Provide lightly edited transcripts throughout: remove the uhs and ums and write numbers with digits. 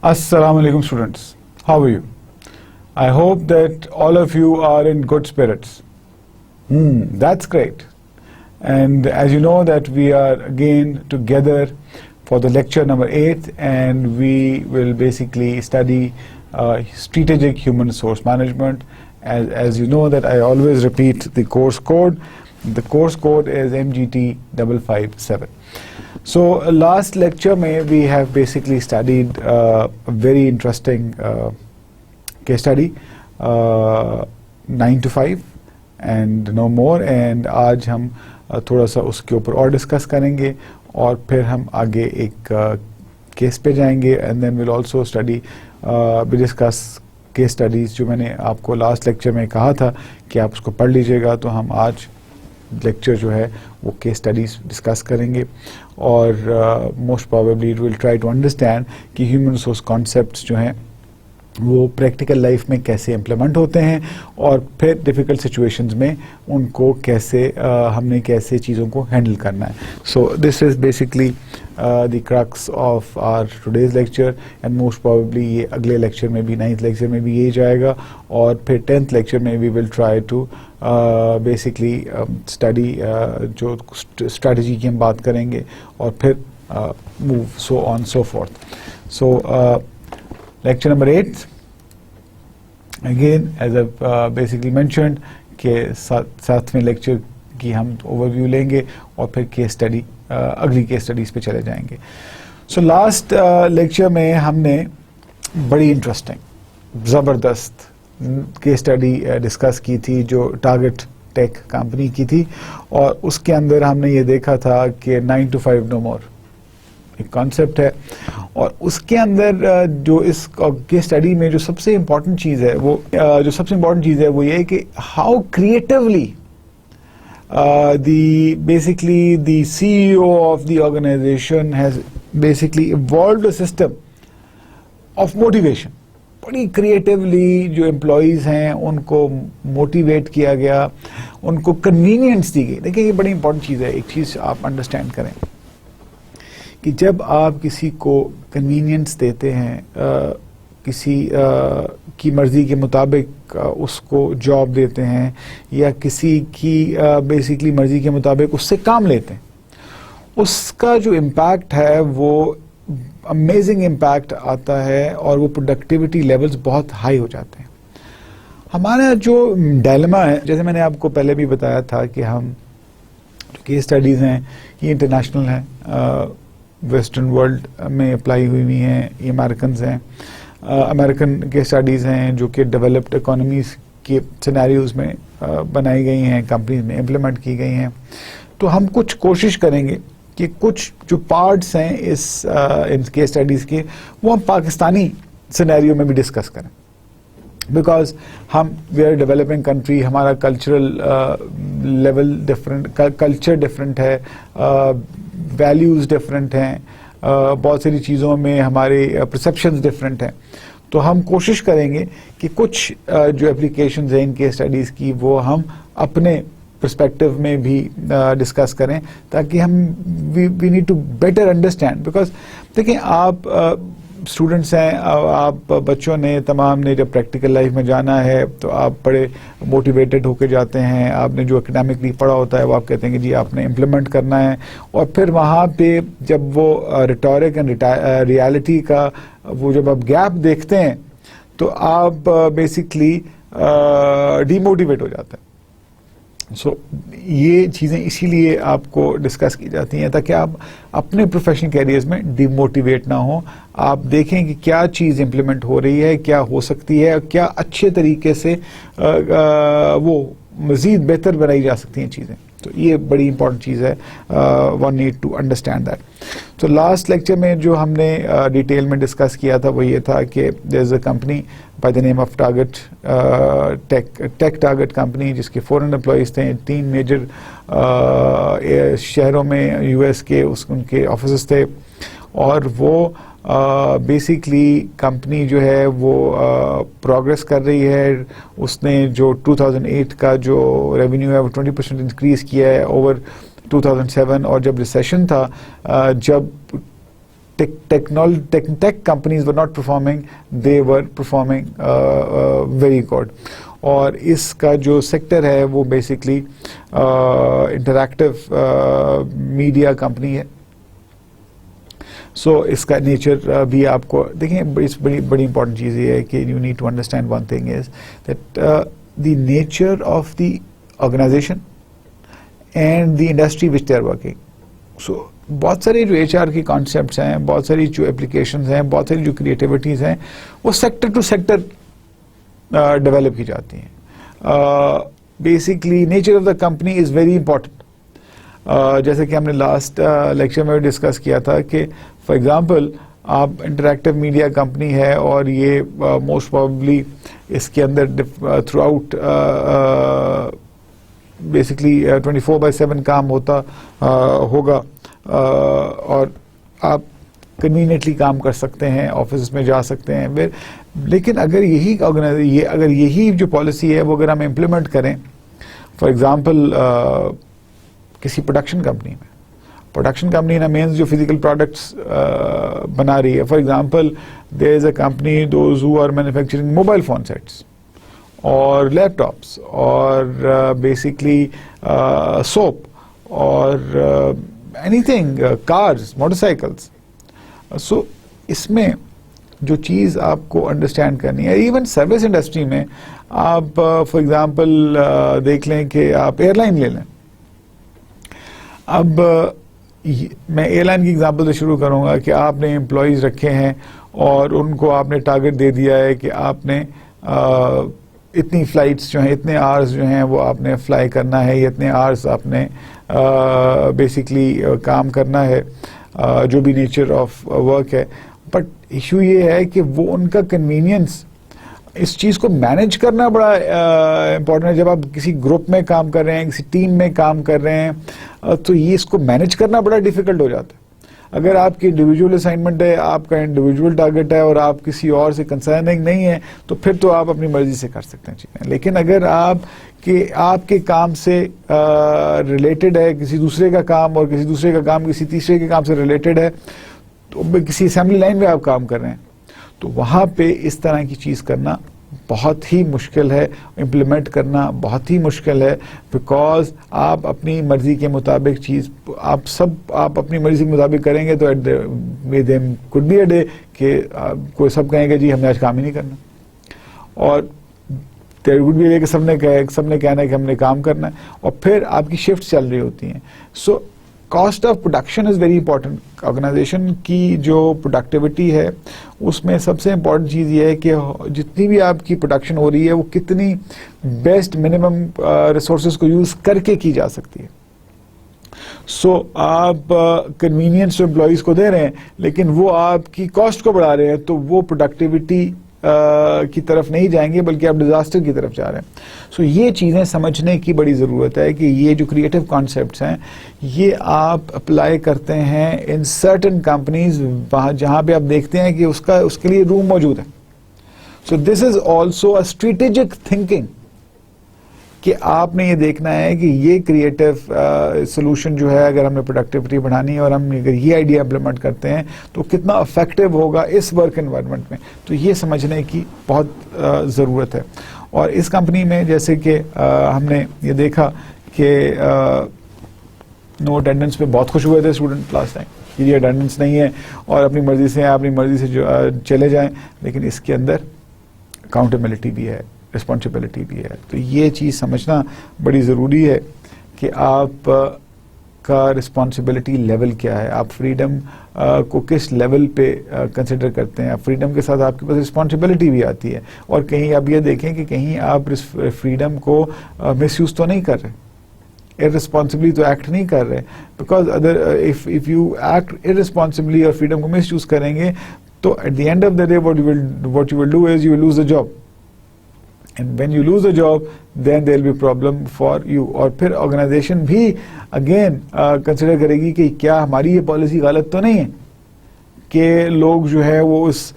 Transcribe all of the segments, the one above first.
Assalamu alaikum students, how are you? I hope that all of you are in good spirits. That's great. And as you know that we are again together for the lecture number 8, and we will basically study strategic human resource management. As you know that I always repeat the course code. The course code is MGT 557. So last lecture we have basically studied a very interesting case study, 9 to 5 and no more, and आज हम थोड़ा सा उसके ऊपर और discuss करेंगे और फिर हम आगे एक केस पे जाएंगे, and then will also study discuss case studies जो मैंने आपको लास्ट लेक्चर में कहा था कि आप उसको पढ़ लीजिएगा। तो हम आज लेक्चर जो है वो केस स्टडीज डिस्कस करेंगे और most probably it will try to understand कि ह्यूमन रिसोर्स कॉन्सेप्ट्स जो हैं वो प्रैक्टिकल लाइफ में कैसे इम्प्लीमेंट होते हैं और फिर डिफ़िकल्ट सिचुएशंस में उनको कैसे हमने कैसे चीज़ों को हैंडल करना है। So this is basically the crux of our today's lecture, and most probably ये अगले लेक्चर में भी, 9th लेक्चर में भी यही जाएगा, और फिर 10th लेक्चर में we will try to basically study जो स्ट्रेटजी की हम बात करेंगे और फिर move so on so forth. So lecture number 8, again as I've basically mentioned के सातवें लेक्चर की हम ओवरव्यू लेंगे और फिर केस स्टडी अगली केस स्टडीज पे चले जाएंगे। सो लास्ट लेक्चर में हमने बड़ी इंटरेस्टिंग ज़बरदस्त केस स्टडी डिस्कस की थी जो टारगेट टेक कंपनी की थी, और उसके अंदर हमने ये देखा था कि 9 to 5 नो मोर एक कॉन्सेप्ट है, और उसके अंदर जो इस केस स्टडी में जो सबसे इम्पोर्टेंट चीज़ है वो ये है कि how creatively basically the CEO of the organization has basically evolved a system of motivation. बड़ी क्रिएटिवली जो एम्प्लॉयज़ हैं उनको मोटिवेट किया गया, उनको कन्वीनियंस दी गई। देखिए ये बड़ी इंपॉर्टेंट चीज़ है, एक चीज़ आप अंडरस्टैंड करें कि जब आप किसी को कन्वीनियंस देते हैं, किसी की मर्ज़ी के मुताबिक उसको जॉब देते हैं या किसी की बेसिकली मर्ज़ी के मुताबिक उससे काम लेते हैं, उसका जो इम्पैक्ट है वो अमेजिंग इम्पैक्ट आता है और वो प्रोडक्टिविटी लेवल्स बहुत हाई हो जाते हैं। हमारा जो डायलेमा है, जैसे मैंने आपको पहले भी बताया था कि हम जो केस स्टडीज़ हैं ये इंटरनेशनल हैं, वेस्टर्न वर्ल्ड में अप्लाई हुई हैं, ये अमेरिकन्स हैं, अमेरिकन के स्टडीज़ हैं जो कि डेवलप्ड इकोनॉमीज़ के सिनेरियोज़ में बनाई गई हैं, कंपनीज में इम्प्लीमेंट की गई हैं। तो हम कुछ कोशिश करेंगे कि कुछ जो पार्ट्स हैं इन केस स्टडीज़ के वो हम पाकिस्तानी सिनेरियो में भी डिस्कस करें, बिकॉज हम वी आर डेवलपिंग कंट्री, हमारा cultural level different, culture different है, वैल्यूज़ डिफरेंट हैं, बहुत सारी चीज़ों में हमारे परसेप्शंस डिफरेंट हैं। तो हम कोशिश करेंगे कि कुछ जो एप्लीकेशंस हैं इन केस स्टडीज़ की वो हम अपने पर्सपेक्टिव में भी डिस्कस करें, ताकि हम we need to better understand. Because देखिए आप स्टूडेंट्स हैं, आप बच्चों ने तमाम ने जब प्रैक्टिकल लाइफ में जाना है तो आप बड़े मोटिवेटेड होकर जाते हैं, आपने जो एकेडमिकली पढ़ा होता है वो आप कहते हैं कि जी आपने इम्प्लीमेंट करना है, और फिर वहाँ पे जब वो रिटोरिक एंड रियलिटी का वो जब आप गैप देखते हैं तो आप बेसिकली डीमोटिवेट हो जाते हैं। सो ये चीज़ें इसीलिए आपको डिस्कस की जाती हैं ताकि आप अपने प्रोफेशनल कैरियर्स में डिमोटिवेट ना हो। आप देखें कि क्या चीज़ इम्प्लीमेंट हो रही है, क्या हो सकती है, क्या अच्छे तरीके से वो मज़ीद बेहतर बनाई जा सकती हैं चीज़ें। तो ये बड़ी इंपॉर्टेंट चीज़ है, one need to understand that. तो लास्ट लेक्चर में जो हमने डिटेल में डिस्कस किया था वो ये था कि there is a company by the name of Target Tech Target company, जिसके 400 एम्प्लॉयज़ थे, 3 मेजर शहरों में यूएस के उनके ऑफिस थे, और वो बेसिकली कंपनी जो है वो प्रोग्रेस कर रही है। उसने जो 2008 का जो रेवेन्यू है वो 20% इंक्रीज़ किया है ओवर 2007, और जब रिसेशन था, जब tech companies were not performing, they were performing very good. और इसका जो सेक्टर है वो बेसिकली इंटरैक्टिव मीडिया कंपनी है. सो इसका नेचर भी आपको देखें, बड़ी इंपॉर्टेंट चीज़ ये है कि you need to understand one thing is that the nature of the organisation and the industry which they are working. So बहुत सारे जो HR की कॉन्सेप्ट्स हैं, बहुत सारी जो एप्लीकेशंस हैं, बहुत सारी जो क्रिएटिविटीज़ हैं, वो सेक्टर टू सेक्टर डेवलप की जाती हैं. Basically nature of the company is very important. जैसे कि हमने लास्ट लेक्चर में डिस्कस किया था कि फॉर एग्जांपल आप इंटरैक्टिव मीडिया कंपनी है और ये मोस्ट प्रोबेबली इसके अंदर थ्रू आउट बेसिकली 24/7 काम होता होगा और आप कन्वीनियंटली काम कर सकते हैं, ऑफिस में जा सकते हैं फिर. लेकिन अगर यही जो पॉलिसी है वो अगर हम इम्प्लीमेंट करें फॉर एग्जांपल किसी प्रोडक्शन कंपनी ना मीन्स जो फिजिकल प्रोडक्ट्स बना रही है. For example there is a company those who are manufacturing mobile phone sets और लैपटॉप्स और बेसिकली सोप और एनीथिंग, कार्स, मोटरसाइकिल्स. सो इसमें जो चीज़ आपको अंडरस्टैंड करनी है, इवन सर्विस इंडस्ट्री में आप फॉर एग्जांपल देख लें कि आप एयरलाइन ले लें. अब मैं एयरलाइन की एग्जांपल से शुरू करूंगा कि आपने एम्प्लॉयज़ रखे हैं और उनको आपने टारगेट दे दिया है कि आपने इतनी फ़्लाइट्स जो हैं, इतने आवर्स जो हैं वो आपने फ्लाई करना है, इतने आवर्स आपने बेसिकली काम करना है, जो भी नेचर ऑफ वर्क है. बट इशू ये है कि वो उनका कन्वीनियंस, इस चीज़ को मैनेज करना बड़ा इम्पोर्टेंट है. जब आप किसी ग्रुप में काम कर रहे हैं, किसी टीम में काम कर रहे हैं, तो ये इसको मैनेज करना बड़ा डिफ़िकल्ट हो जाता है. अगर आपकी इंडिविजुअल असाइनमेंट है, आपका इंडिविजुअल टारगेट है और आप किसी और से कंसर्निंग नहीं है, तो फिर तो आप अपनी मर्जी से कर सकते हैं चीज़ें. लेकिन अगर आपके काम से रिलेटेड है किसी दूसरे का काम और किसी दूसरे का काम किसी तीसरे के काम से रिलेटेड है, तो किसी असेंबली लाइन में आप काम कर रहे हैं, तो वहाँ पे इस तरह की चीज़ करना बहुत ही मुश्किल है, इम्प्लीमेंट करना बहुत ही मुश्किल है. बिकॉज आप अपनी मर्जी के मुताबिक चीज़ आप अपनी मर्जी के मुताबिक करेंगे तो them could be a day कि कोई सब कहेंगे जी हमने आज काम ही नहीं करना, और there could be a day कि सबने कहना है कि हमने काम करना है, और फिर आपकी शिफ्ट चल रही होती हैं. So cost of production is very important. Organization की जो प्रोडक्टिविटी है उसमें सबसे इम्पॉर्टेंट चीज़ ये है कि जितनी भी आपकी प्रोडक्शन हो रही है वो कितनी बेस्ट मिनिमम रिसोर्सेज को यूज़ करके की जा सकती है. सो आप कन्वीनियंस एम्प्लॉयज़ को दे रहे हैं लेकिन वो आपकी कॉस्ट को बढ़ा रहे हैं, तो वो प्रोडक्टिविटी की तरफ नहीं जाएंगे बल्कि आप डिजास्टर की तरफ जा रहे हैं. सो ये चीज़ें समझने की बड़ी ज़रूरत है कि ये जो क्रिएटिव कॉन्सेप्ट्स हैं ये आप अप्लाई करते हैं इन सर्टेन कंपनीज वहाँ जहाँ पे आप देखते हैं कि उसके लिए रूम मौजूद है. So this is also a strategic thinking कि आपने ये देखना है कि ये क्रिएटिव सोल्यूशन जो है अगर हमने प्रोडक्टिविटी बढ़ानी है और हम अगर ये आइडिया इम्प्लीमेंट करते हैं तो कितना इफेक्टिव होगा इस वर्क एनवायरनमेंट में. तो ये समझने की बहुत ज़रूरत है. और इस कंपनी में जैसे कि हमने ये देखा कि नो अटेंडेंस पे बहुत खुश हुए थे स्टूडेंट लास्ट टाइम कि ये अटेंडेंस नहीं है और अपनी मर्जी से अपनी मर्जी से जो चले जाएं, लेकिन इसके अंदर अकाउंटेबिलिटी भी है, रिस्पॉन्सिबिलिटी भी है. तो ये चीज़ समझना बड़ी ज़रूरी है कि आप का रिस्पॉन्सिबिलिटी लेवल क्या है, आप फ्रीडम को किस लेवल पे कंसिडर करते हैं. फ्रीडम के साथ आपके पास रिस्पॉन्सिबिलिटी भी आती है, और कहीं आप ये देखें कि कहीं आप फ्रीडम को मिसयूज़ तो नहीं कर रहे, इररिस्पॉन्सिबली तो एक्ट नहीं कर रहे. Because other if you act irresponsibly और फ्रीडम को मिसयूज़ करेंगे तो at the end of the day what you will do is you will lose the job. And when you lose a job, then there will be problem for you. और फिर organisation भी again consider करेगी कि क्या हमारी ये policy गलत तो नहीं है कि लोग जो है वो उस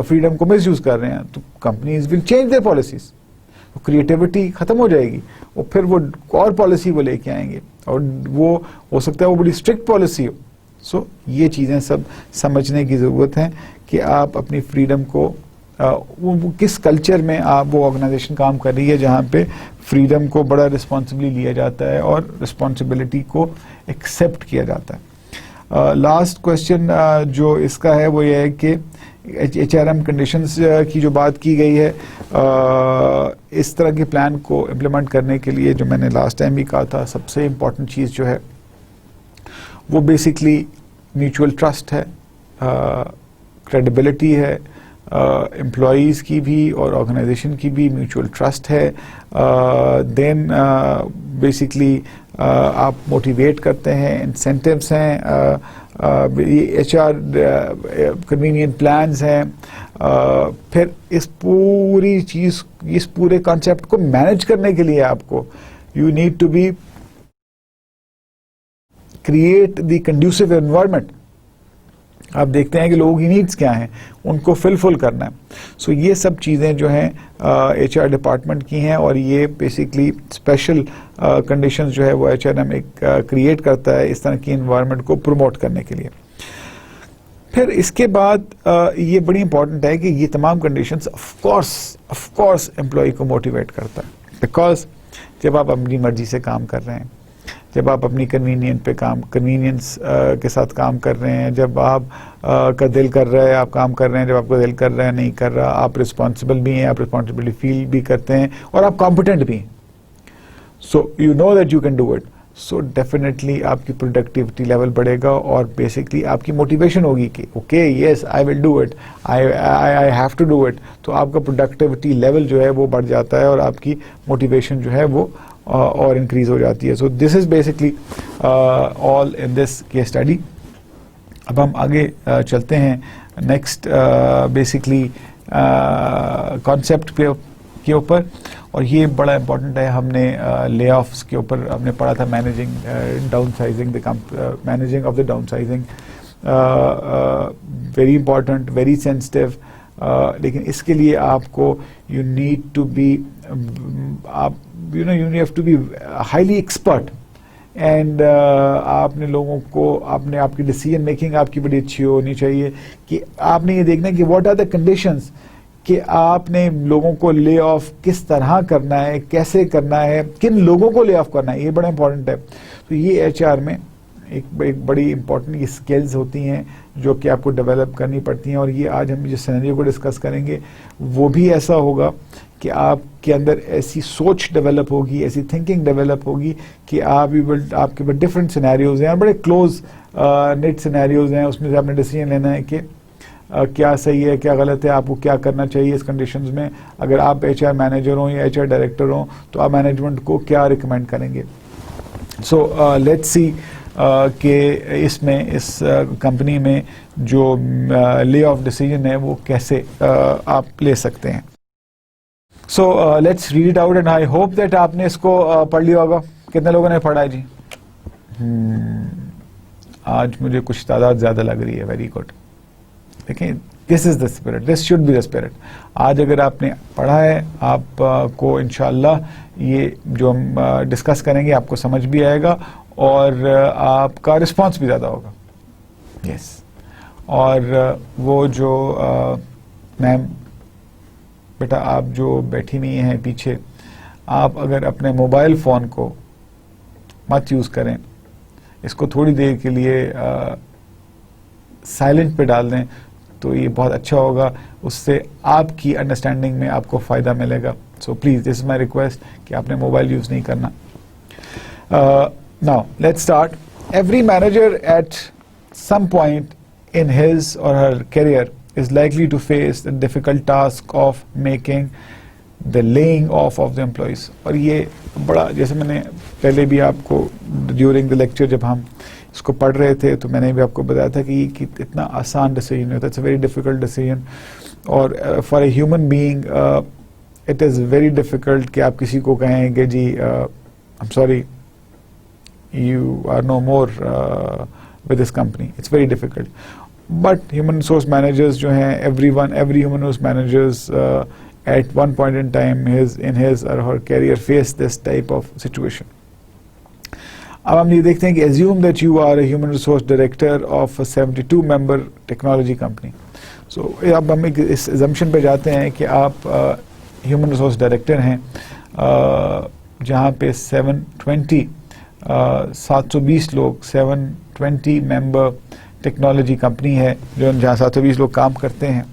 फ्रीडम को मिसयूज कर रहे हैं. तो companies will change their policies, तो क्रिएटिविटी खत्म हो जाएगी और फिर वो और पॉलिसी वो लेके आएंगे, और वो हो सकता है वो बड़ी स्ट्रिक्ट पॉलिसी हो. सो ये चीज़ें सब समझने की ज़रूरत है कि आप अपनी फ्रीडम को वो किस कल्चर में आप वो ऑर्गेनाइजेशन काम कर रही है जहाँ पे फ्रीडम को बड़ा रिस्पॉन्सिबली लिया जाता है और रिस्पॉन्सिबिलिटी को एक्सेप्ट किया जाता है। लास्ट क्वेश्चन जो इसका है वो ये है कि HRM कंडीशंस की जो बात की गई है, इस तरह के प्लान को इम्प्लीमेंट करने के लिए जो मैंने लास्ट टाइम भी कहा था, सबसे इम्पॉर्टेंट चीज़ जो है वो बेसिकली म्यूचुअल ट्रस्ट है, क्रेडिबिलिटी है, एम्प्लॉयज़ की भी और ऑर्गेनाइजेशन की भी म्यूचुअल ट्रस्ट है। देन बेसिकली आप मोटिवेट करते हैं, इंसेंटिव्स हैं, HR कन्वीनियंट प्लान्स हैं। फिर इस पूरी चीज़, इस पूरे कॉन्सेप्ट को मैनेज करने के लिए आपको you need to be create the conducive environment. आप देखते हैं कि लोगों की नीड्स क्या हैं, उनको फिलफुल करना है। सो ये सब चीज़ें जो हैं HR डिपार्टमेंट की हैं और ये बेसिकली स्पेशल कंडीशंस जो है वो HRM एक क्रिएट करता है इस तरह की इन्वायरमेंट को प्रमोट करने के लिए। फिर इसके बाद ये बड़ी इंपॉर्टेंट है कि ये तमाम कंडीशंस ऑफ कोर्स एम्प्लॉय को मोटिवेट करता है, बिकॉज जब आप अपनी मर्जी से काम कर रहे हैं, जब आप अपनी कन्वीनियंस के साथ काम कर रहे हैं, जब आप का दिल कर रहा है आप काम कर रहे हैं, जब आपका दिल कर रहा है नहीं कर रहा, आप रिस्पॉन्सिबल भी हैं, आप रिस्पॉन्सिबिलिटी फील भी करते हैं और आप कॉम्पिटेंट भी हैं, so you know that you can do it, so definitely आपकी प्रोडक्टिविटी लेवल बढ़ेगा और बेसिकली आपकी मोटिवेशन होगी कि okay yes I will do it, I have to do it. तो आपका प्रोडक्टिविटी लेवल जो है वो बढ़ जाता है और आपकी मोटिवेशन जो है वो और इंक्रीज हो जाती है। So this is basically all in this case study. अब हम आगे चलते हैं नेक्स्ट बेसिकली कॉन्सेप्ट के ऊपर, और ये बड़ा इंपॉर्टेंट है। हमने ले ऑफ्स के ऊपर हमने पढ़ा था, managing downsizing managing of the downsizing, very important, very sensitive. लेकिन इसके लिए आपको यू नीड टू बी आप you have to be highly expert and आपने लोगों को आपकी डिसीजन मेकिंग आपकी बड़ी अच्छी होनी चाहिए कि आपने ये देखना है कि व्हाट आर द कंडीशंस, कि आपने लोगों को ले ऑफ किस तरह करना है, कैसे करना है, किन लोगों को ले ऑफ करना है, ये बड़ा इंपॉर्टेंट है। तो ये HR में एक बड़ी इंपॉर्टेंट स्किल्स होती हैं जो कि आपको डेवलप करनी पड़ती हैं, और ये आज हम जिस सिनेरियो को डिस्कस करेंगे वो भी ऐसा होगा कि आपके अंदर ऐसी सोच डेवलप होगी, ऐसी थिंकिंग डेवलप होगी कि आपके पास डिफरेंट सिनेरियोज हैं, बड़े क्लोज नेट सिनेरियोज हैं, उसमें से आपने डिसीजन लेना है कि क्या सही है क्या गलत है, आपको क्या करना चाहिए इस कंडीशंस में। अगर आप HR मैनेजर हों या HR डायरेक्टर हों तो आप मैनेजमेंट को क्या रिकमेंड करेंगे। सो लेट्स सी कि इसमें इस कंपनी में जो ले ऑफ डिसीजन है वो कैसे आप ले सकते हैं। So let's read it out and I hope that आपने इसको पढ़ लिया होगा। कितने लोगों ने पढ़ा है जी? आज मुझे कुछ तादाद ज्यादा लग रही है। Very good. देखिए, this is the spirit, this should be the spirit. आज अगर आपने पढ़ा है, आपको इंशाल्लाह ये जो हम डिस्कस करेंगे आपको समझ भी आएगा और आपका रिस्पांस भी ज्यादा होगा। यस। और वो जो मैम बेटा आप जो बैठी हुई हैं पीछे, आप अगर अपने मोबाइल फ़ोन को मत यूज़ करें, इसको थोड़ी देर के लिए साइलेंट पे डाल दें तो ये बहुत अच्छा होगा, उससे आपकी अंडरस्टैंडिंग में आपको फ़ायदा मिलेगा। So please this is my request कि आपने मोबाइल यूज़ नहीं करना। Now let's start. Every manager at some point in his or her career is likely to face the difficult task of making the laying off of the employees। और ये बड़ा, जैसे मैंने पहले भी आपको ड्यूरिंग द लेक्चर जब हम इसको पढ़ रहे थे तो मैंने भी आपको बताया था कि इतना आसान डिसीजन होता है, it's a very difficult decision. और for a human being it is very difficult कि आप किसी को कहें कि जी I am sorry you are no more with this company, it's very difficult, but human resource managers जो हैं, every human resource managers at one point in time in his or her career face this type of situation। अब हम ये देखते हैं कि assume that you are a human resource director of 72 member technology company. So अब हम एक इस एजम्पशन पे जाते हैं कि आप ह्यूमन रिसोर्स डायरेक्टर हैं जहाँ पे 720 लोग 720 मेंबर टेक्नोलॉजी कंपनी है जहाँ 720 लोग काम करते हैं,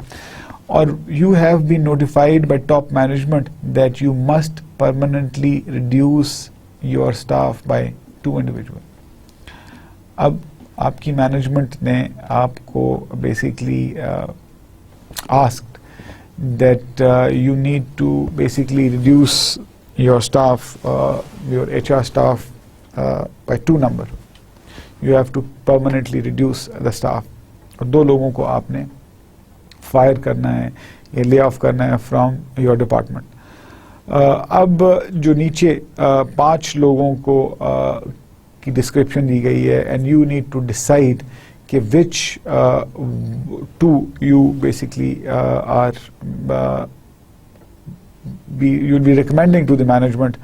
और you have been notified by top management that you must permanently reduce your staff by 2 individual. अब आपकी मैनेजमेंट ने आपको basically asked that you need to basically reduce your staff, your HR staff by 2 number. You have to permanently reduce the staff. और 2 लोगों को आपने fire करना है या ले ऑफ करना है फ्रॉम योर डिपार्टमेंट. अब जो नीचे 5 लोगों को की डिस्क्रिप्शन दी गई है, and you need to decide कि which 2 you basically you'll be recommending to the management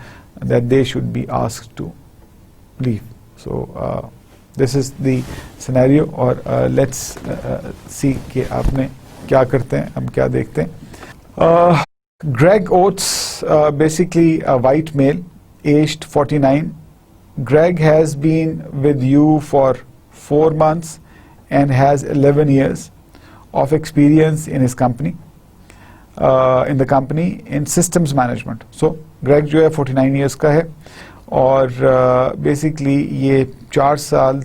that they should be asked to leave. So this is the scenario, और let's see कि आपने क्या करते हैं, हम क्या देखते हैं. Greg Oates, basically a white male, aged 49. Greg has been with you for 4 months and has 11 years of experience in his company, in the company in systems management. So Greg जो है 49 years का है, और basically ये 4 साल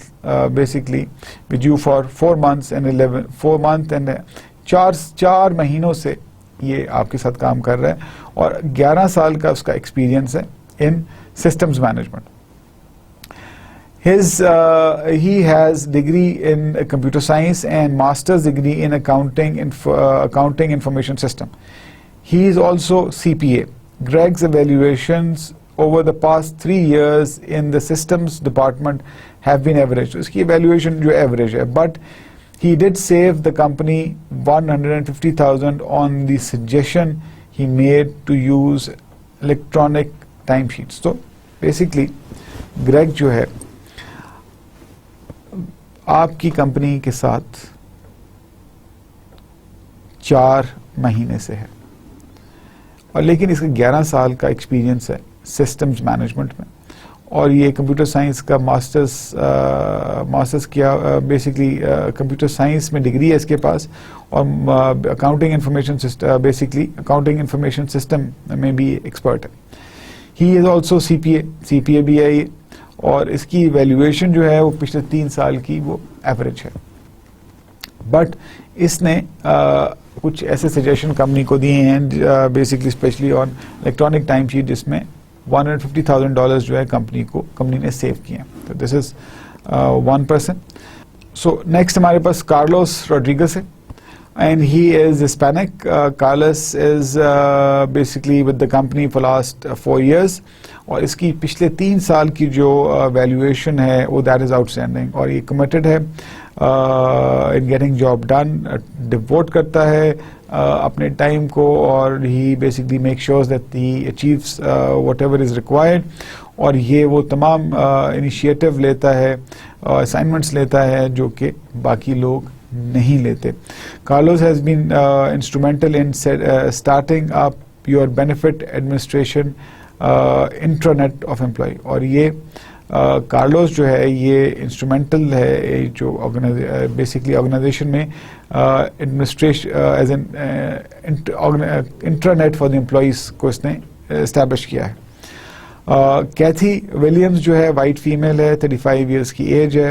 basically with you for 4 months and 4 month and 4 महीनों से ये आपके साथ काम कर रहा है, और 11 साल का उसका एक्सपीरियंस है in systems management. He has degree in computer science and master's degree in accounting information system. He is also CPA. Greg's evaluations over the past 3 years in the systems department have been average. So इसकी evaluation जो average है, but he did save the company $150,000 on the suggestion he made to use electronic timesheets. So basically Greg जो है आपकी company के साथ 4 महीने से है, और लेकिन इसका 11 साल का एक्सपीरियंस है सिस्टम्स मैनेजमेंट में, और ये कंप्यूटर साइंस का मास्टर्स किया, बेसिकली कंप्यूटर साइंस में डिग्री है इसके पास, और accounting information system, basically accounting information system में भी एक्सपर्ट है. ही इज़ ऑल्सो CPA भी है ये, और इसकी वैल्यूएशन जो है वो पिछले 3 साल की वो एवरेज है. बट इसने कुछ ऐसे सजेशन कंपनी को दिए हैं basically specially on electronic time sheet, जिसमें $150,000 जो है कंपनी ने सेव किए हैं. तो this is 1 person. So next हमारे पास कार्लोस रोड्रिगस है, and he is Hispanic. Carlos is basically with the company for last 4 years, और इसकी पिछले 3 साल की जो वैल्यूएशन है वो दैट इज आउटस्टैंडिंग, और ये कमिटेड है in getting job done, devote करता है अपने टाइम को, और he basically make sures that he achieves whatever is required, और ये वो तमाम इनिशिएटिव लेता है, असाइनमेंट्स लेता है जो कि बाकी लोग नहीं लेते. Carlos has been instrumental in starting up your benefit administration intranet of employee, और ये कार्लोस जो है ये इंस्ट्रूमेंटल है जो बेसिकली ऑर्गेनाइजेशन में administration as an intranet for the employees को इसने इस्टेब्लिश किया है. कैथी विलियम्स जो है वाइट फीमेल है, 35 इयर्स की एज है,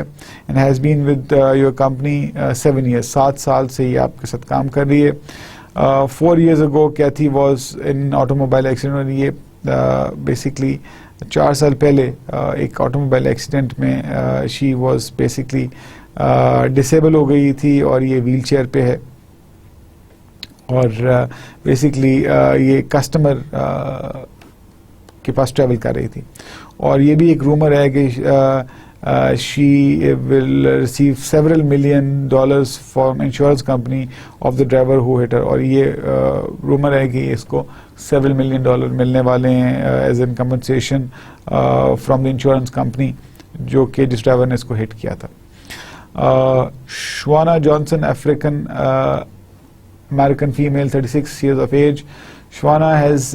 and has been with your company 7 years, 7 साल से ये आपके साथ काम कर रही है. 4 years ago Kathy was in automobile accident, और ये बेसिकली 4 साल पहले एक ऑटोमोबाइल एक्सीडेंट में शी वॉज बेसिकली डिसेबल हो गई थी, और ये व्हील चेयर पे है, और बेसिकली ये कस्टमर के पास ट्रैवल कर रही थी. और ये भी एक रूमर है कि she will receive several million dollars from insurance company of the driver who hit her, और ये रूमर है कि इसको several million dollar मिलने वाले हैं as an compensation from the insurance company जो कि जिस ड्राइवर ने इसको हिट किया था। Shwana Johnson, African American female, 36 years of age. Shwana has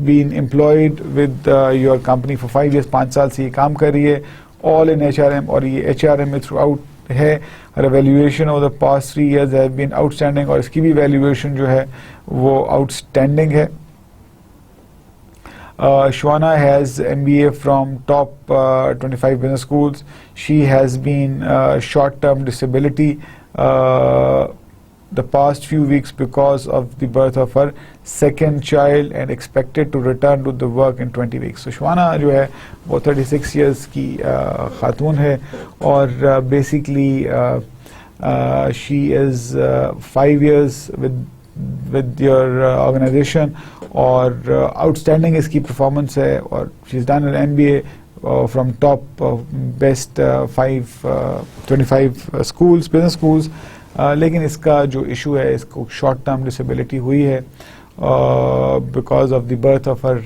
been employed with your company for 5 years, 5 साल से ये काम कर रही है, all in HRM, और ये HRM में throughout है। Her evaluation over the past 3 years have been outstanding, और इसकी भी evaluation जो है वो outstanding है। Shwana has MBA from top 25 business schools. She has been short-term disability the past few weeks because of the birth of her second child and expected to return to the work in 20 weeks. So Shwana जो है वो 36 years की खातून है, और basically she is 5 years with your organization, और outstanding इसकी performance है, और she's done an MBA from top best 25 schools, business schools, लेकिन इसका जो issue है, इसको short term disability हुई है because of the birth of her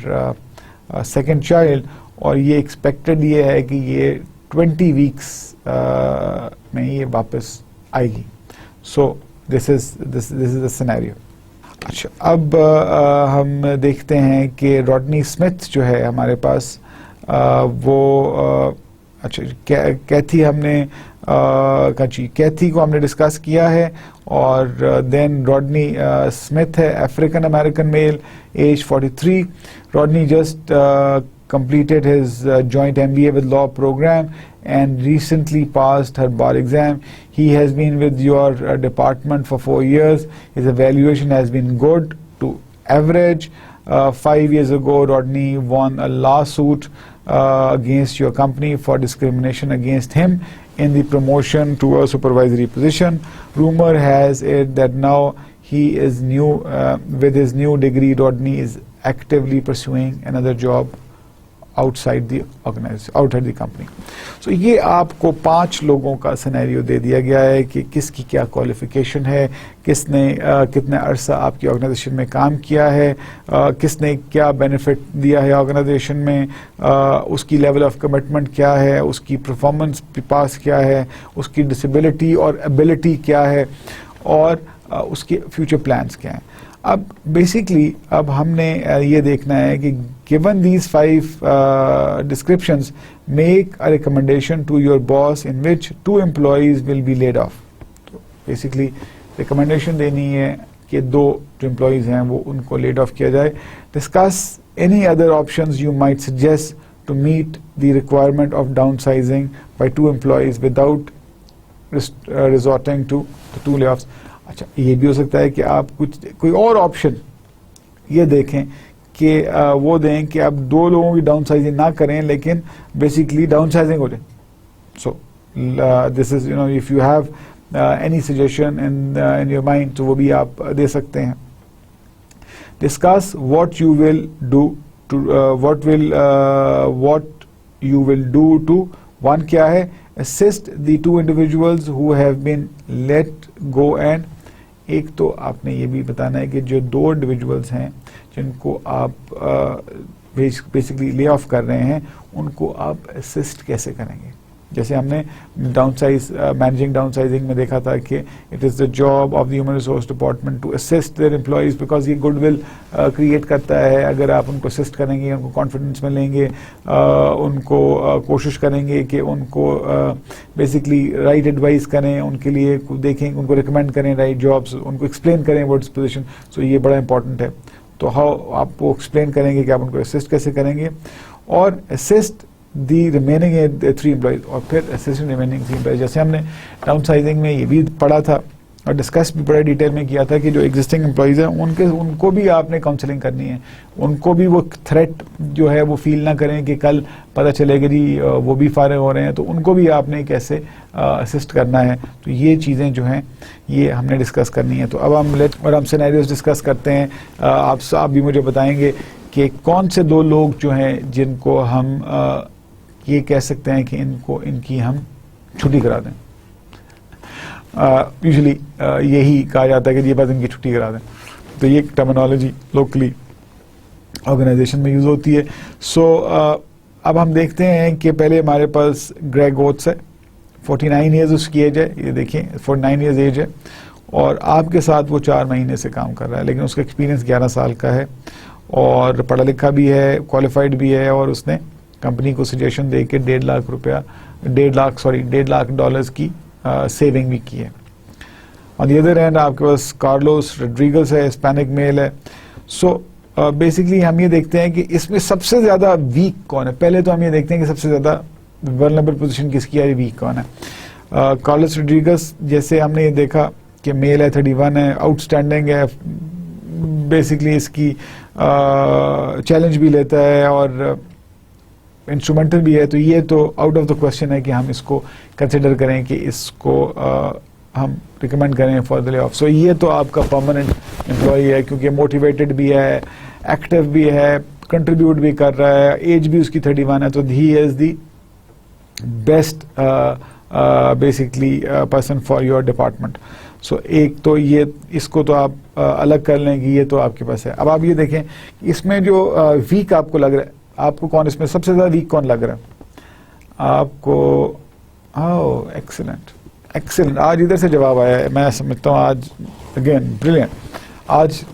second child, और ये expected ये है कि ये 20 weeks में ये वापस आएगी। So this is the scenario। अच्छा, अब हम देखते हैं कि रॉडनी स्मिथ जो है हमारे पास वो अच्छा कैथी हमने कैथी को हमने डिस्कस किया है, और देन रॉडनी स्मिथ है, African American male, age 43। Rodney just completed his joint MBA with law program and recently passed her bar exam. He has been with your department for 4 years. His evaluation has been good to average. 5 years ago, Rodney won a lawsuit against your company for discrimination against him in the promotion to a supervisory position. Rumor has it that now he is new with his new degree. Rodney is actively pursuing another job outside the company. So ये आपको 5 लोगों का scenario दे दिया गया है कि किसकी क्या क्वालिफिकेशन है, किसने कितने अरसा आपकी ऑर्गेनाइजेशन में काम किया है, किसने क्या बेनिफिट दिया है ऑर्गेनाइजेशन में, उसकी लेवल ऑफ कमिटमेंट क्या है, उसकी परफॉर्मेंस पास क्या है, उसकी डिसेबिलिटी और एबिलिटी क्या है, और उसके फ्यूचर प्लान्स क्या हैं। अब बेसिकली अब हमने ये देखना है कि given these 5 descriptions, make a recommendation to your boss in which 2 employees will be laid off। तो बेसिकली रिकमेंडेशन देनी है कि 2 जो employees हैं वो उनको laid off किया जाए। Discuss any other options you might suggest to meet the requirement of downsizing by 2 employees without resorting to the 2 layoffs। अच्छा, ये भी हो सकता है कि आप कोई और ऑप्शन ये देखें कि वो दें कि आप 2 लोगों की डाउन साइजिंग ना करें, लेकिन बेसिकली डाउन साइजिंग हो जाए। So this is if you have any suggestion in your mind, तो वो भी आप दे सकते हैं। Discuss what you will do to what you will do to 1 क्या है, assist the 2 individuals who have been let go, and एक तो आपने ये भी बताना है कि जो 2 इंडिविजुअल्स हैं जिनको आप बेसिकली ले ऑफ कर रहे हैं, उनको आप असिस्ट कैसे करेंगे। जैसे हमने मैनेजिंग डाउनसाइजिंग में देखा था कि it is the job of the human resource department to assist their employees, because ये गुडविल क्रिएट करता है। अगर आप उनको असिस्ट करेंगे, उनको कॉन्फिडेंस मिलेंगे, उनको कोशिश करेंगे कि उनको बेसिकली राइट एडवाइस करें, उनके लिए देखें, उनको रिकमेंड करें राइट जॉब्स, उनको एक्सप्लेन करें व्हाट्स पोजीशन। सो ये बड़ा इंपॉर्टेंट है। तो हाउ आप वो एक्सप्लेन करेंगे कि आप उनको असिस्ट कैसे करेंगे, और असिस्ट दी रिमेनिंग 3 एम्प्लॉयज, और फिर असिस्टेंट रिमेनिंग 3 एम्प्लॉयज। जैसे हमने डाउनसाइजिंग में ये भी पढ़ा था और डिस्कस भी बड़े डिटेल में किया था कि जो एग्जिस्टिंग एम्प्लॉयज़ हैं उनको भी आपने काउंसलिंग करनी है, उनको भी वो थ्रेट जो है वो फील ना करें कि कल पता चलेगा जी वो भी फारिग हो रहे हैं, तो उनको भी आपने कैसे असिस्ट करना है। तो ये चीज़ें जो हैं ये हमने डिस्कस करनी है। तो अब हम सिनेरियोस डिस्कस करते हैं। आप भी मुझे बताएंगे कि कौन से 2 लोग जो हैं जिनको हम ये कह सकते हैं कि इनकी हम छुट्टी करा दें। यूजुअली यही कहा जाता है कि ये बात इनकी छुट्टी करा दें, तो ये टर्मिनोलॉजी लोकली ऑर्गेनाइजेशन में यूज होती है। सो अब हम देखते हैं कि पहले हमारे पास ग्रेग ओट्स है, 49 ईयर्स उसकी एज है, ये देखिए 49 ईयर्स एज है, और आपके साथ वो 4 महीने से काम कर रहा है, लेकिन उसका एक्सपीरियंस 11 साल का है और पढ़ा लिखा भी है, क्वालिफाइड भी है, और उसने कंपनी को सजेशन दे के $1.5 लाख की सेविंग भी की है। ऑन द अदर हैंड आपके पास कार्लोस रोड्रिगेज है, हिस्पैनिक मेल है। सो बेसिकली हम ये देखते हैं कि इसमें सबसे ज्यादा वीक कौन है। पहले तो हम ये देखते हैं कि सबसे ज्यादा वल्नरेबल पोजीशन किसकी है, वीक कौन है। कार्लोस रोड्रिगेज जैसे हमने ये देखा कि मेल है, 31 है, आउटस्टैंडिंग है, बेसिकली इसकी चैलेंज भी लेता है और इंस्ट्रूमेंटल भी है, तो ये तो आउट ऑफ द क्वेश्चन है कि हम इसको कंसिडर करें कि इसको हम रिकमेंड करें फॉर द ले ऑफ। सो ये तो आपका परमानेंट एम्प्लॉई है, क्योंकि मोटिवेटेड भी है, एक्टिव भी है, कंट्रीब्यूट भी कर रहा है, एज भी उसकी 31 है, तो he is the best basically person for your department. So एक तो ये, इसको तो आप अलग कर लें कि ये तो आपके पास है। अब आप ये देखें इसमें जो वीक आपको लग रहा है, आपको कौन इसमें सबसे ज्यादा वीक कौन लग रहा है आपको? एक्सीलेंट एक्सीलेंट, आज इधर से जवाब आया है, मैं समझता हूँ आज अगेन ब्रिलियंट। आज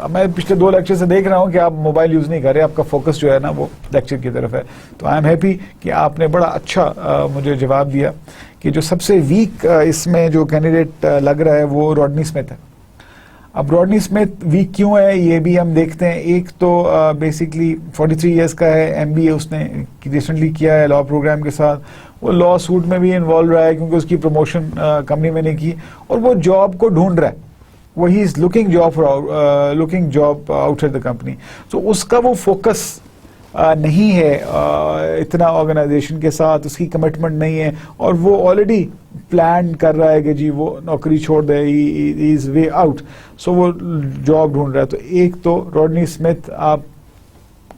मैं पिछले 2 लेक्चर से देख रहा हूँ कि आप मोबाइल यूज नहीं कर रहे, आपका फोकस जो है ना वो लेक्चर की तरफ है, तो आई एम हैप्पी कि आपने बड़ा अच्छा मुझे जवाब दिया कि जो सबसे वीक इसमें जो कैंडिडेट लग रहा है वो रॉडनी स्मिथ है। अब रॉडनी स्मिथ वीक क्यों है ये भी हम देखते हैं। एक तो बेसिकली 43 इयर्स का है, एमबीए उसने रिसेंटली किया है लॉ प्रोग्राम के साथ, वो लॉ सूट में भी इन्वॉल्व रहा है क्योंकि उसकी प्रमोशन कंपनी में नहीं की, और वो जॉब को ढूंढ रहा है, वो he is looking job outside the company. तो उसका वो फोकस नहीं है इतना ऑर्गेनाइजेशन के साथ, उसकी कमिटमेंट नहीं है, और वो ऑलरेडी प्लान कर रहा है कि जी वो नौकरी छोड़ दे, इज वे आउट, सो वो जॉब ढूंढ रहा है। तो एक तो रॉडनी स्मिथ आप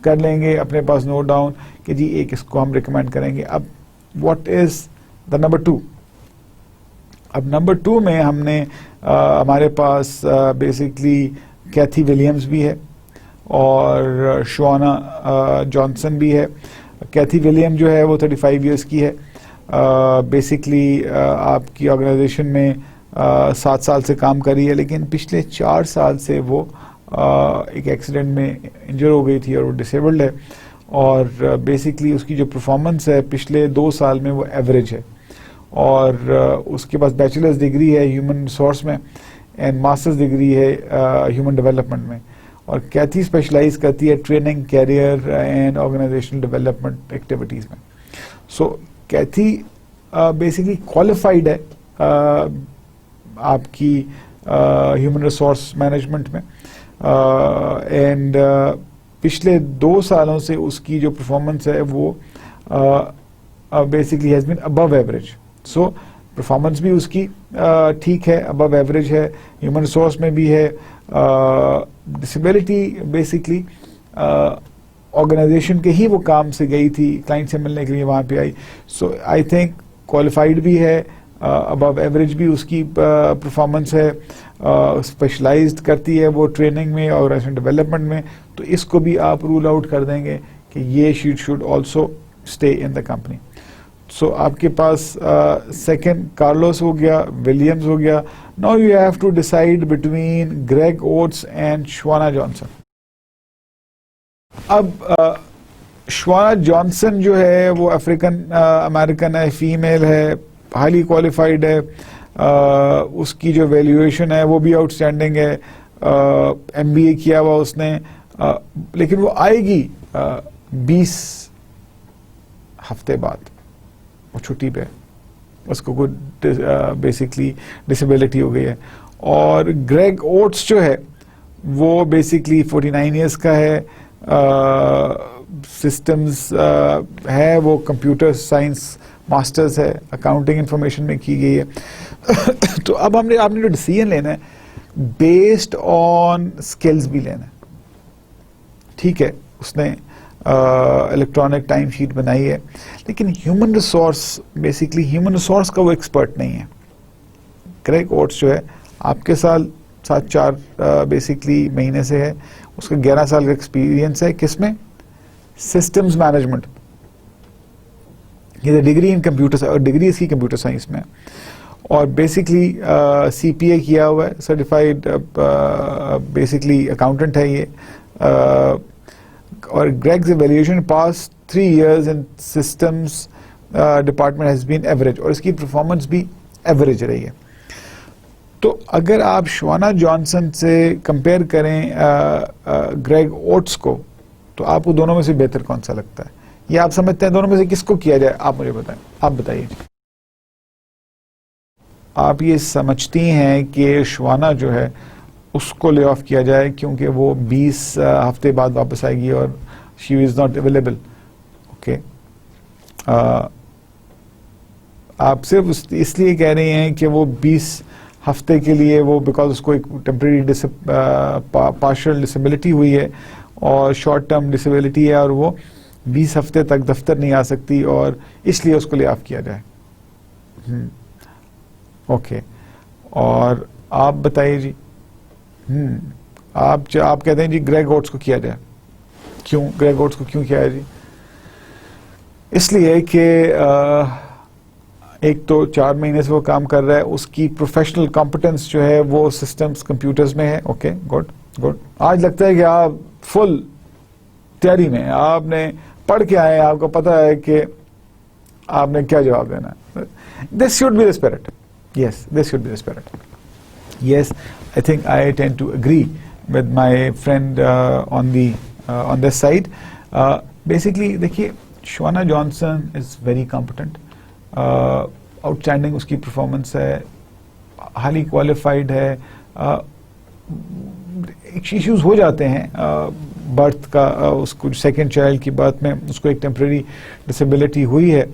कर लेंगे अपने पास नोट डाउन कि जी एक इसको हम रिकमेंड करेंगे। अब व्हाट इज द नंबर 2? अब नंबर 2 में हमने हमारे पास बेसिकली कैथी विलियम्स भी है और शवाना जॉनसन भी है। कैथी विलियम जो है वो 35 इयर्स की है, बेसिकली आपकी ऑर्गेनाइजेशन में 7 साल से काम करी है, लेकिन पिछले 4 साल से वो एक एक्सीडेंट में इंजर हो गई थी और वो डिसेबल्ड है, और बेसिकली उसकी जो परफॉर्मेंस है पिछले 2 साल में वो एवरेज है, और उसके पास बैचलर्स डिग्री है ह्यूमन रिसोर्स में एंड मास्टर्स डिग्री है ह्यूमन डेवलपमेंट में। और कैथी स्पेशलाइज करती है training, career and organizational development activities में। सो कैथी बेसिकली क्वालिफाइड है आपकी ह्यूमन रिसोर्स मैनेजमेंट में, एंड पिछले 2 सालों से उसकी जो परफॉर्मेंस है वो basically has been above average. So performance भी उसकी ठीक है, अबव एवरेज है, ह्यूमन रिसोर्स में भी है। डिसेबिलिटी बेसिकली ऑर्गेनाइजेशन के ही वो काम से गई थी, क्लाइंट से मिलने के लिए वहाँ पे आई। सो आई थिंक क्वालिफाइड भी है, अबव एवरेज भी उसकी परफॉर्मेंस है, स्पेशलाइज्ड करती है वो ट्रेनिंग में और ऑर्गेनाइजेशन डेवलपमेंट में, तो इसको भी आप रूल आउट कर देंगे कि ये sheet should also stay in the company. So आपके पास सेकंड कार्लोस हो गया, विलियम्स हो गया। Now you have to decide between Greg Oates and Shawana Johnson. अब शवाना जॉनसन जो है वो अफ्रीकन अमेरिकन है, फीमेल है, हाईली क्वालिफाइड है, उसकी जो वैल्यूएशन है वो भी आउटस्टैंडिंग है, एमबीए किया हुआ उसने, लेकिन वो आएगी 20 हफ्ते बाद, वो छुट्टी पे, उसको कुछ बेसिकली डिसेबिलिटी हो गई है। और ग्रेग ओट्स जो है वो बेसिकली 49 इयर्स का है, सिस्टम्स है, वो कंप्यूटर साइंस मास्टर्स है, अकाउंटिंग इंफॉर्मेशन में की गई है। तो अब आपने जो डिसीजन लेना है बेस्ड ऑन स्किल्स भी लेना है, ठीक है। उसने इलेक्ट्रॉनिक टाइम शीट बनाई है, लेकिन human resource basically human resource का वो एक्सपर्ट नहीं है। ग्रेग ओट्स जो है आपके साल 7-4 बेसिकली महीने से है, उसका 11 साल का एक्सपीरियंस है किसमें? सिस्टम्स मैनेजमेंट, ये डिग्री इन कंप्यूटर और डिग्री इसकी कंप्यूटर साइंस में, और बेसिकली CPA किया हुआ है, सर्टिफाइड बेसिकली अकाउंटेंट है ये। और Greg's evaluation past 3 years in systems department has been average, और इसकी परफॉर्मेंस भी एवरेज रही है। तो अगर आप शवाना जॉनसन से कंपेयर करें ग्रेग ओट्स को, तो आपको दोनों में से बेहतर कौन सा लगता है, या आप समझते हैं दोनों में से किसको किया जाए? आप मुझे बताएं, आप बताइए। आप ये समझती हैं कि शवाना जो है उसको ले ऑफ किया जाए क्योंकि वो 20 हफ्ते बाद वापस आएगी और she is not available? Okay, आप सिर्फ इसलिए कह रही हैं कि वो 20 हफ्ते के लिए वो, बिकॉज उसको एक टेम्प्रेरी पार्शियल डिसेबिलिटी हुई है और शॉर्ट टर्म डिसेबिलिटी है, और वो 20 हफ्ते तक दफ्तर नहीं आ सकती, और इसलिए उसको ले ऑफ किया जाए। ओके, और आप बताइए जी। आप कहते हैं जी ग्रेग ओट्स को किया जाए, क्यों ग्रेग ओट्स को क्यों किया है जी? इसलिए कि एक तो 4 महीने से वो काम कर रहा है, उसकी प्रोफेशनल कॉम्पिटेंस जो है वो सिस्टम्स कंप्यूटर्स में है। Okay, good good. आज लगता है कि आप फुल तैयारी में, आपने पढ़ के आए, आपको पता है कि आपने क्या जवाब देना है। This should be the spirit. Yes, this should be the spirit. Yes, I think I tend to agree with my friend on this side. Basically, देखिए, Shabana Johnson is very competent, outstanding उसकी performance है, highly qualified है। Issues हो जाते हैं birth का, उसको second child की बर्थ में उसको एक टेम्प्रेरी डिसेबिलिटी हुई है,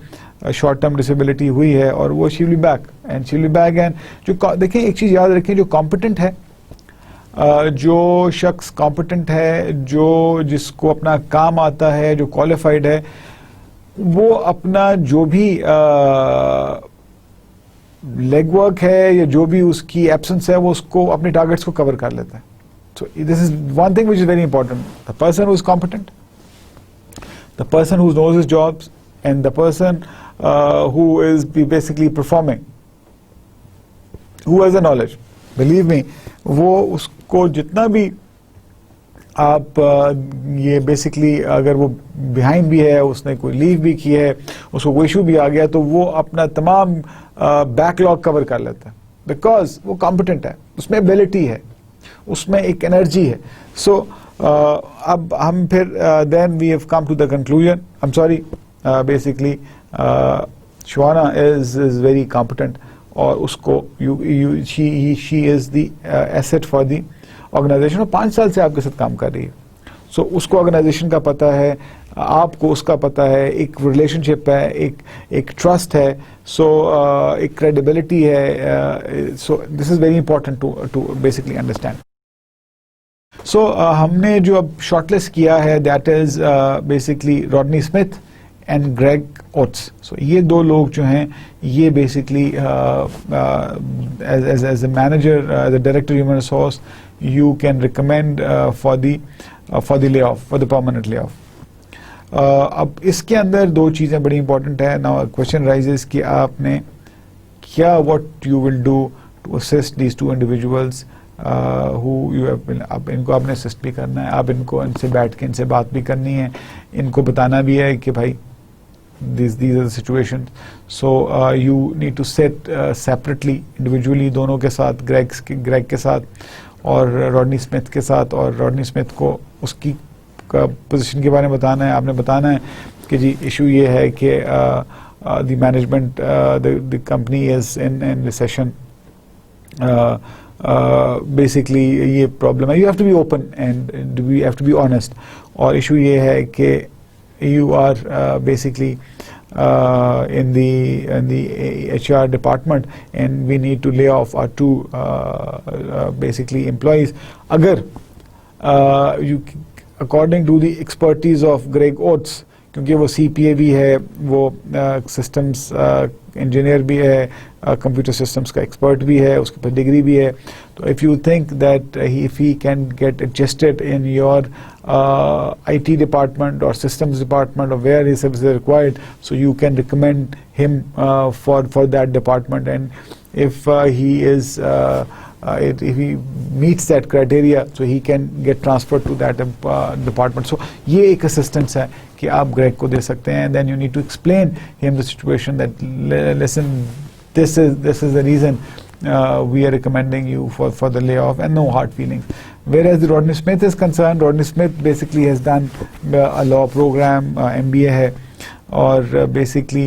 शॉर्ट टर्म डिसेबिलिटी हुई है, और वो she will be back and जो देखें, एक चीज़ याद रखें, जो कॉम्पिटेंट है, जो शख्स कॉम्पिटेंट है, जिसको अपना काम आता है, जो क्वालिफाइड है, वो अपना जो भी लेग वर्क है या जो भी उसकी एब्सेंस है, वो उसको अपने टारगेट्स को कवर कर लेता है। So this is one thing which is very important. The person who is competent, the person who knows his jobs, and the person who is basically performing, who has the knowledge. Believe me, वो उसको जितना भी आप ये basically, अगर वो behind भी है, उसने कोई लीव भी की है, उसको कोई इशू भी आ गया, तो वो अपना तमाम बैकलॉग कवर कर लेता है, बिकॉज वो कॉम्पिटेंट है, उसमें एबिलिटी है, उसमें एक एनर्जी है। सो अब हम फिर then we have come to the conclusion, I am sorry, basically Shawana is very competent, और उसको she is the asset for the organisation, और 5 साल से आपके साथ काम कर रही है। सो उसको ऑर्गेनाइजेशन का पता है, आपको उसका पता है, एक रिलेशनशिप है, एक ट्रस्ट है, सो एक क्रेडिबिलिटी है। So this is very important to basically understand. So हमने जो अब शॉर्टलिस्ट किया है, that is basically Rodney Smith and Greg Oates. So ये 2 लोग जो हैं, ये basically as a manager, as a director human resource, you can recommend for the layoff, for the permanent layoff. अब इसके अंदर 2 चीज़ें बड़ी इंपॉर्टेंट है। नाउ क्वेश्चन राइजेस कि आपने क्या, what you will do to assist these 2 individuals who you have been, अब इनको आपने असिस्ट भी करना है, आप इनसे बैठ के इनसे बात भी करनी है, इनको बताना भी है कि भाई these are the situations. So you need to sit separately, individually, दोनों के साथ, ग्रेग के साथ और रॉडनी स्मिथ के साथ, और रॉडनी स्मिथ को उसकी पोजीशन के बारे में बताना है। आपने बताना है कि जी इशू ये है कि the management, the company is in recession, basically ये प्रॉब्लम है। You have to be open and you have to be honest, और इशू ये है कि you are basically in the HR department and we need to lay off our 2 basically employees. Agar you according to the expertise of Greg Oates, क्योंकि वो CPA भी है, वो systems engineer भी है, कंप्यूटर सिस्टम्स का एक्सपर्ट भी है, उसके पास डिग्री भी है, तो if you think that if he can get adjusted in your IT department or systems department or where his services are required, so you can recommend him for that department, and if he is if he meets that criteria, so he can get transferred to that department. So ये एक assistance है कि आप Greg को दे सकते हैं, and then you need to explain him the situation that listen, this is the reason we are recommending you for the layoff, and no hard feelings. Whereas the Rodney Smith is concerned, Rodney Smith basically has done a law program, MBA है, और basically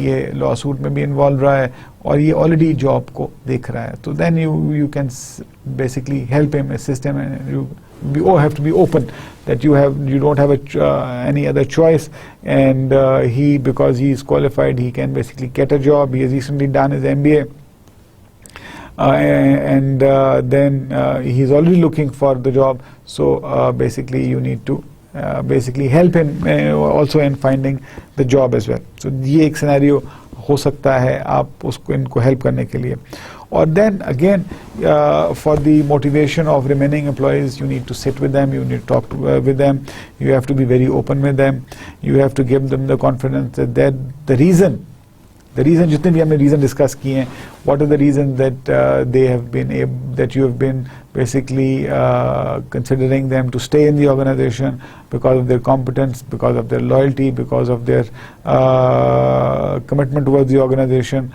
ये law suit में भी involve रहा है और ये already job को देख रहा है. तो then you can basically help him, assist him, and you have to be open that you don't have any other choice, and because he is qualified, he can basically get a job. He has recently done his MBA, and then he is already looking for the job. So basically you need to basically help him also in finding the job as well. So ये एक scenario हो सकता है आप उसको इनको help करने के लिए. Or then again, for the motivation of remaining employees, you need to sit with them, you need to talk with them, you have to be very open with them, you have to give them the confidence that the reason जितने भी हमने reason discuss किए हैं, what are the reasons that that you have been basically considering them to stay in the organization, because of their competence, because of their loyalty, because of their commitment towards the organization.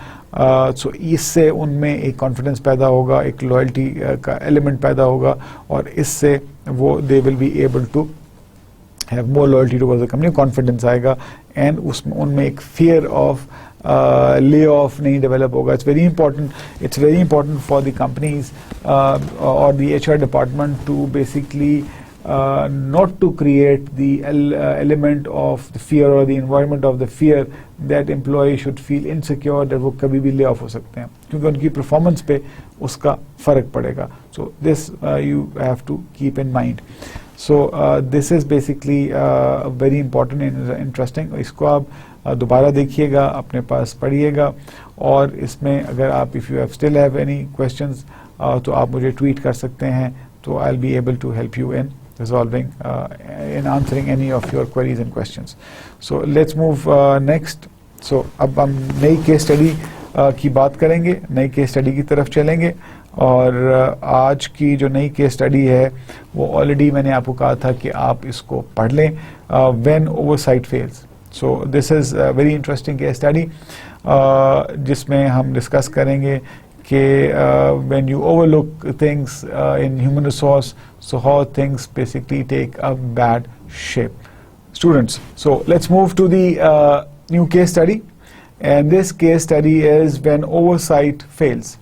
So इससे उनमें एक confidence पैदा होगा, एक loyalty का element पैदा होगा, और इससे वो they will be able to have more loyalty towards the company, confidence आएगा, and उसमें उनमें एक fear of layoff नहीं develop होगा. It's very important for the companies or the HR department to basically not to create the element of the fear or the environment of the fear that employee should feel insecure that वो कभी भी lay off हो सकते हैं, क्योंकि उनकी performance पे उसका फर्क पड़ेगा. So this you have to keep in mind. So this is basically very important and interesting. इसको आप दोबारा देखिएगा, अपने पास पढ़िएगा, और इसमें अगर आप if you still have any questions तो आप मुझे ट्वीट कर सकते हैं, तो I'll be able to help you in resolving in answering any of your queries and questions. So let's move next. So अब हम नई केस स्टडी की बात करेंगे, नई केस स्टडी की तरफ चलेंगे, और आज की जो नई केस स्टडी है वो ऑलरेडी मैंने आपको कहा था कि आप इसको पढ़ लें, when oversight fails. So this is very interesting case study जिसमें हम डिस्कस करेंगे कि when you overlook things in human resource, so how things basically take a bad shape. Students, so let's move to the new case study, and this case study is when oversight fails.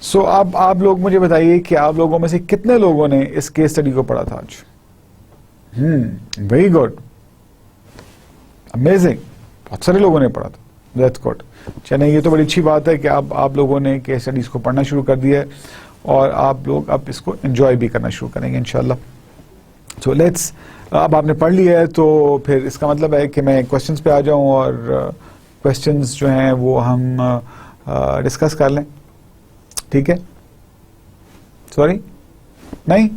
So अब आप लोग मुझे बताइए कि आप लोगों में से कितने लोगों ने इस केस स्टडी को पढ़ा था आज? वेरी गुड, अमेजिंग, बहुत सारे लोगों ने पढ़ा था. That's good. चलिए, ये तो बड़ी अच्छी बात है कि आप लोगों ने केस स्टडीज को पढ़ना शुरू कर दिया है, और आप लोग अब इसको एंजॉय भी करना शुरू करेंगे इंशाल्लाह. सो लेट्स, अब आपने पढ़ लिया है तो फिर इसका मतलब है कि मैं क्वेश्चंस पे आ जाऊं, और क्वेश्चंस जो हैं वो हम डिस्कस कर लें. ठीक है? सॉरी, नहीं,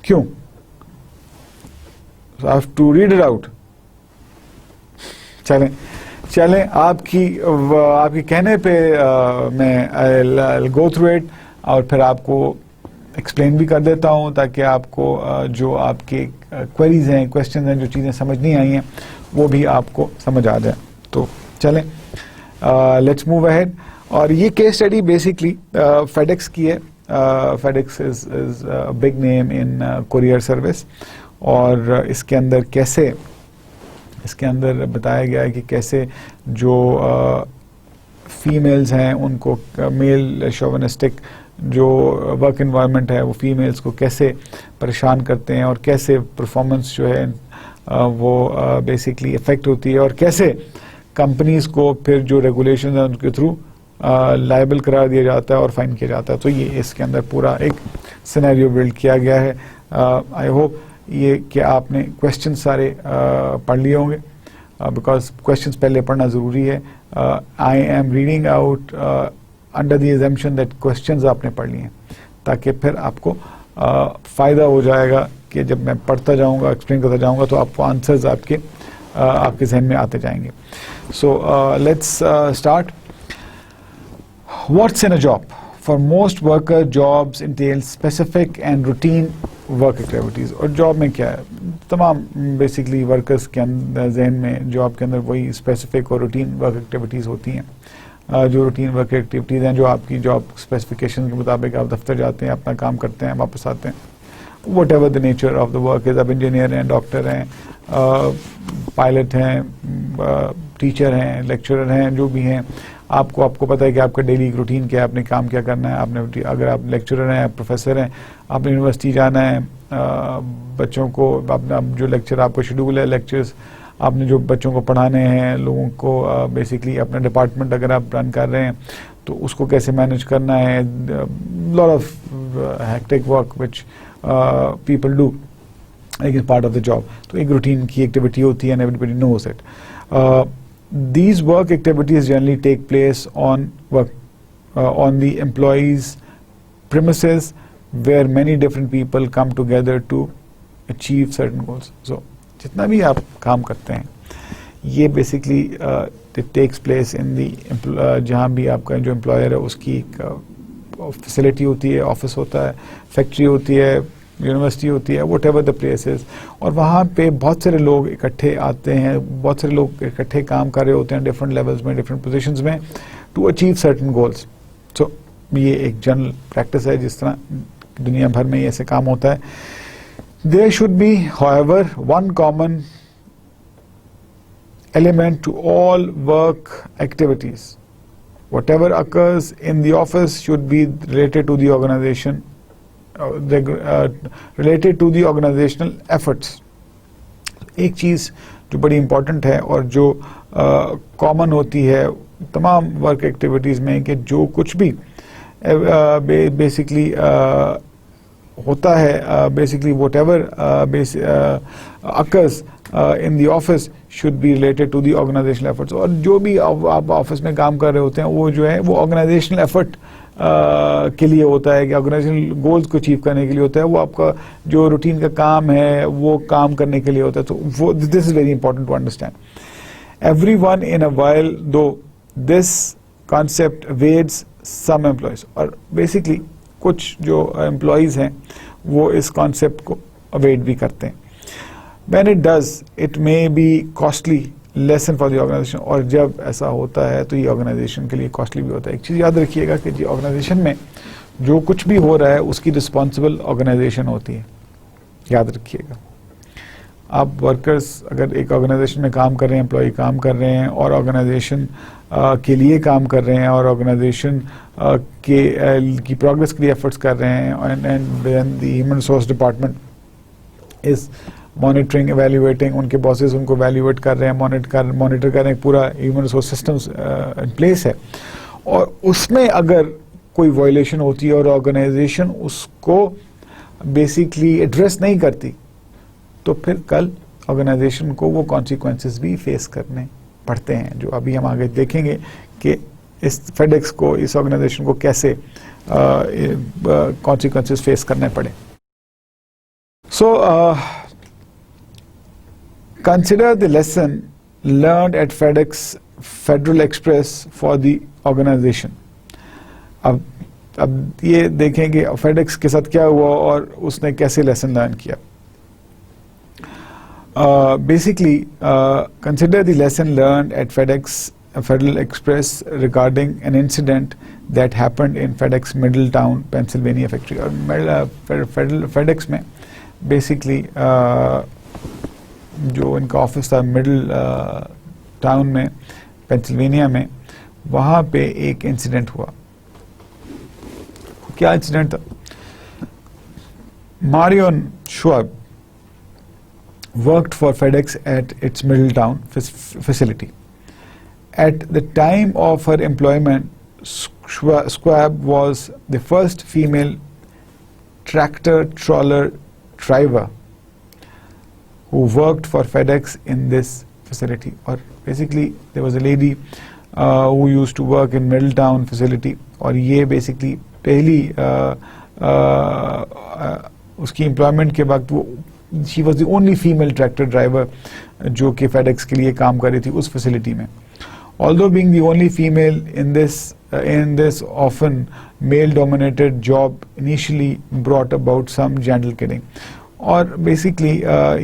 क्यों? I have to read it out. चलें, आपकी कहने पे मैं आई गो थ्रू इट, और फिर आपको एक्सप्लेन भी कर देता हूं, ताकि आपको जो आपके क्वेरीज हैं, क्वेश्चन हैं, जो चीज़ें समझ नहीं आई हैं, वो भी आपको समझ आ जाए. तो चलें, लेट्स मूव अहेड. और ये केस स्टडी बेसिकली फेडेक्स की है. FedEx is big name in courier service, और इसके अंदर बताया गया है कि कैसे जो फीमेल्स हैं उनको, मेल शोविनिस्टिक जो वर्क एनवायरनमेंट है वो फीमेल्स को कैसे परेशान करते हैं, और कैसे परफॉर्मेंस जो है वो बेसिकली इफेक्ट होती है, और कैसे कंपनीज को फिर जो रेगुलेशन है उनके थ्रू लायबल करार दिया जाता है और फाइन किया जाता है. तो ये इसके अंदर पूरा एक सिनेरियो बिल्ड किया गया है. आई होप ये कि आपने क्वेश्चन सारे पढ़ लिए होंगे, बिकॉज क्वेश्चंस पहले पढ़ना ज़रूरी है. I am reading out under the assumption that questions आपने पढ़ लिए हैं. ताकि फिर आपको फ़ायदा हो जाएगा कि जब मैं पढ़ता जाऊंगा, एक्सप्लेन करता जाऊंगा, तो आपको आंसर्स आपके जहन में आते जाएंगे. So let's start. What's in a job? For most worker, jobs entail specific and routine work activities. और जॉब में क्या है, तमाम बेसिकली वर्कर्स के अंदर जहन में जॉब के अंदर वही स्पेसिफिक और रूटीन वर्क एक्टिविटीज़ होती हैं. जो रूटीन वर्क एक्टिविटीज़ हैं, जो आपकी जॉब स्पेसिफिकेशन के मुताबिक आप दफ्तर जाते हैं, अपना काम करते हैं, वापस आते हैं. What ever the nature of the work is. आप इंजीनियर हैं, डॉक्टर हैं, पायलट हैं, टीचर हैं, लेक्चरर हैं, जो भी हैं, आपको पता है कि आपका डेली रूटीन क्या है, आपने काम क्या करना है. आपने, अगर आप लेक्चरर हैं, प्रोफेसर हैं, आपने यूनिवर्सिटी जाना है, बच्चों को अपना जो लेक्चर आपका शेड्यूल है, लेक्चर्स आपने जो बच्चों को पढ़ाने हैं, लोगों को बेसिकली अपना डिपार्टमेंट अगर आप रन कर रहे हैं तो उसको कैसे मैनेज करना है. Lot of hectic work which people do, एक पार्ट ऑफ द जॉब. तो एक रूटीन की एक्टिविटी होती है, and everybody knows it. These work activities generally take place on the employee's premises, where many different people come together to achieve certain goals. So, जितना भी आप काम करते हैं, ये basically it takes place in the जहाँ भी आपका जो employer है उसकी एक facility होती है, office होता है, factory होती है, यूनिवर्सिटी होती है, what ever the place is. और वहाँ पे बहुत सारे लोग इकट्ठे आते हैं, बहुत सारे लोग इकट्ठे काम कर रहे होते हैं डिफरेंट लेवल्स में, डिफरेंट पोजीशंस में, टू अचीव सर्टेन गोल्स. सो ये एक जनरल प्रैक्टिस है, जिस तरह दुनिया भर में ऐसे काम होता है. There should be however one common element to all work activities. whatever occurs in the office should be related to the organization, related to the organizational efforts. एक चीज़ जो बड़ी इम्पॉर्टेंट है और जो कॉमन होती है तमाम वर्क एक्टिविटीज़ में, कि जो कुछ भी बेसिकली होता है, basically what ever occurs in the office should be related to the organizational efforts. और जो भी आप ऑफिस में काम कर रहे होते हैं वो जो है वो ऑर्गेनाइजेशनल एफर्ट के लिए होता है, कि ऑर्गेनाइजेशनल गोल्स को अचीव करने के लिए होता है. वो आपका जो रूटीन का काम है वो काम करने के लिए होता है. तो वो this is very important to understand. Everyone in a while though this concept avoids some employees. और बेसिकली कुछ जो एम्प्लॉयज हैं वो इस कॉन्सेप्ट को अवेड भी करते हैं. When it does, it may be costly lesson for the organization. और जब ऐसा होता है तो ये ऑर्गेनाइजेशन के लिए कॉस्टली भी होता है. एक चीज़ याद रखिएगा कि जी ऑर्गेनाइजेशन में जो कुछ भी हो रहा है उसकी रिस्पॉन्सिबल ऑर्गेनाइजेशन होती है, याद रखिएगा. आप वर्कर्स अगर एक ऑर्गेनाइजेशन में काम कर रहे हैं, एम्प्लॉय काम कर रहे हैं और ऑर्गेनाइजेशन के लिए काम कर रहे हैं और ऑर्गेनाइजेशन की प्रोग्रेस के लिए एफर्ट्स कर रहे हैं, and the human resource department is monitoring, evaluating, उनके बॉसेस उनको एवेल्युएट कर रहे हैं, मॉनिटर कर रहे हैं, पूरा human resource systems in place है, और उसमें अगर कोई वायलेशन होती है और ऑर्गेनाइजेशन उसको बेसिकली एड्रेस नहीं करती, तो फिर कल ऑर्गेनाइजेशन को वो कॉन्सिक्वेंसेस भी फेस करने पड़ते हैं, जो अभी हम आगे देखेंगे कि इस फेडेक्स को, इस ऑर्गेनाइजेशन को कैसे कॉन्सिक्वेंसेस फेस करने पड़े. सो consider the lesson learned at FedEx Federal Express for the organization. अब ये देखेंगे FedEx के साथ क्या हुआ और उसने कैसे लेसन लर्न किया. Basically, consider the lesson learned at FedEx Federal Express regarding an incident that happened in FedEx Middletown, Pennsylvania factory. और FedEx में basically जो इनका ऑफिस था मिडिल टाउन में, पेंसिल्वेनिया में, वहाँ पे एक इंसिडेंट हुआ. क्या इंसिडेंट था? Marion Schwab worked for FedEx at its Middletown facility. At the time of her employment, Schwab was the first female tractor trawler driver who worked for FedEx in this facility. Or basically there was a lady who used to work in Middletown facility, और ये basically पहली उसकी employment के वक्त वो she was the only female tractor driver जो कि FedEx के लिए काम कर रही थी उस फैसिलिटी में. Although being the only female in this often male-dominated job initially brought about some gentle kidding. और बेसिकली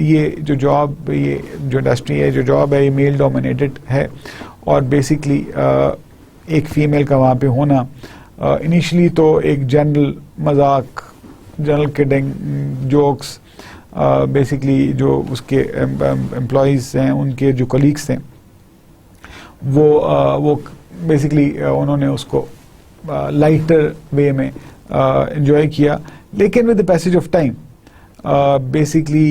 ये जो जॉब, ये जो इंडस्ट्री है, जो जॉब है, ये मेल डोमिनेटेड है और बेसिकली एक फीमेल का वहाँ पे होना इनिशियली तो एक जनरल मजाक, जनरल किडिंग, जोक्स, बेसिकली जो उसके एम्प्लॉयज़ हैं, उनके जो कलीग्स थे, वो बेसिकली उन्होंने उसको लाइटर वे में एंजॉय किया. लेकिन with the passage of time basically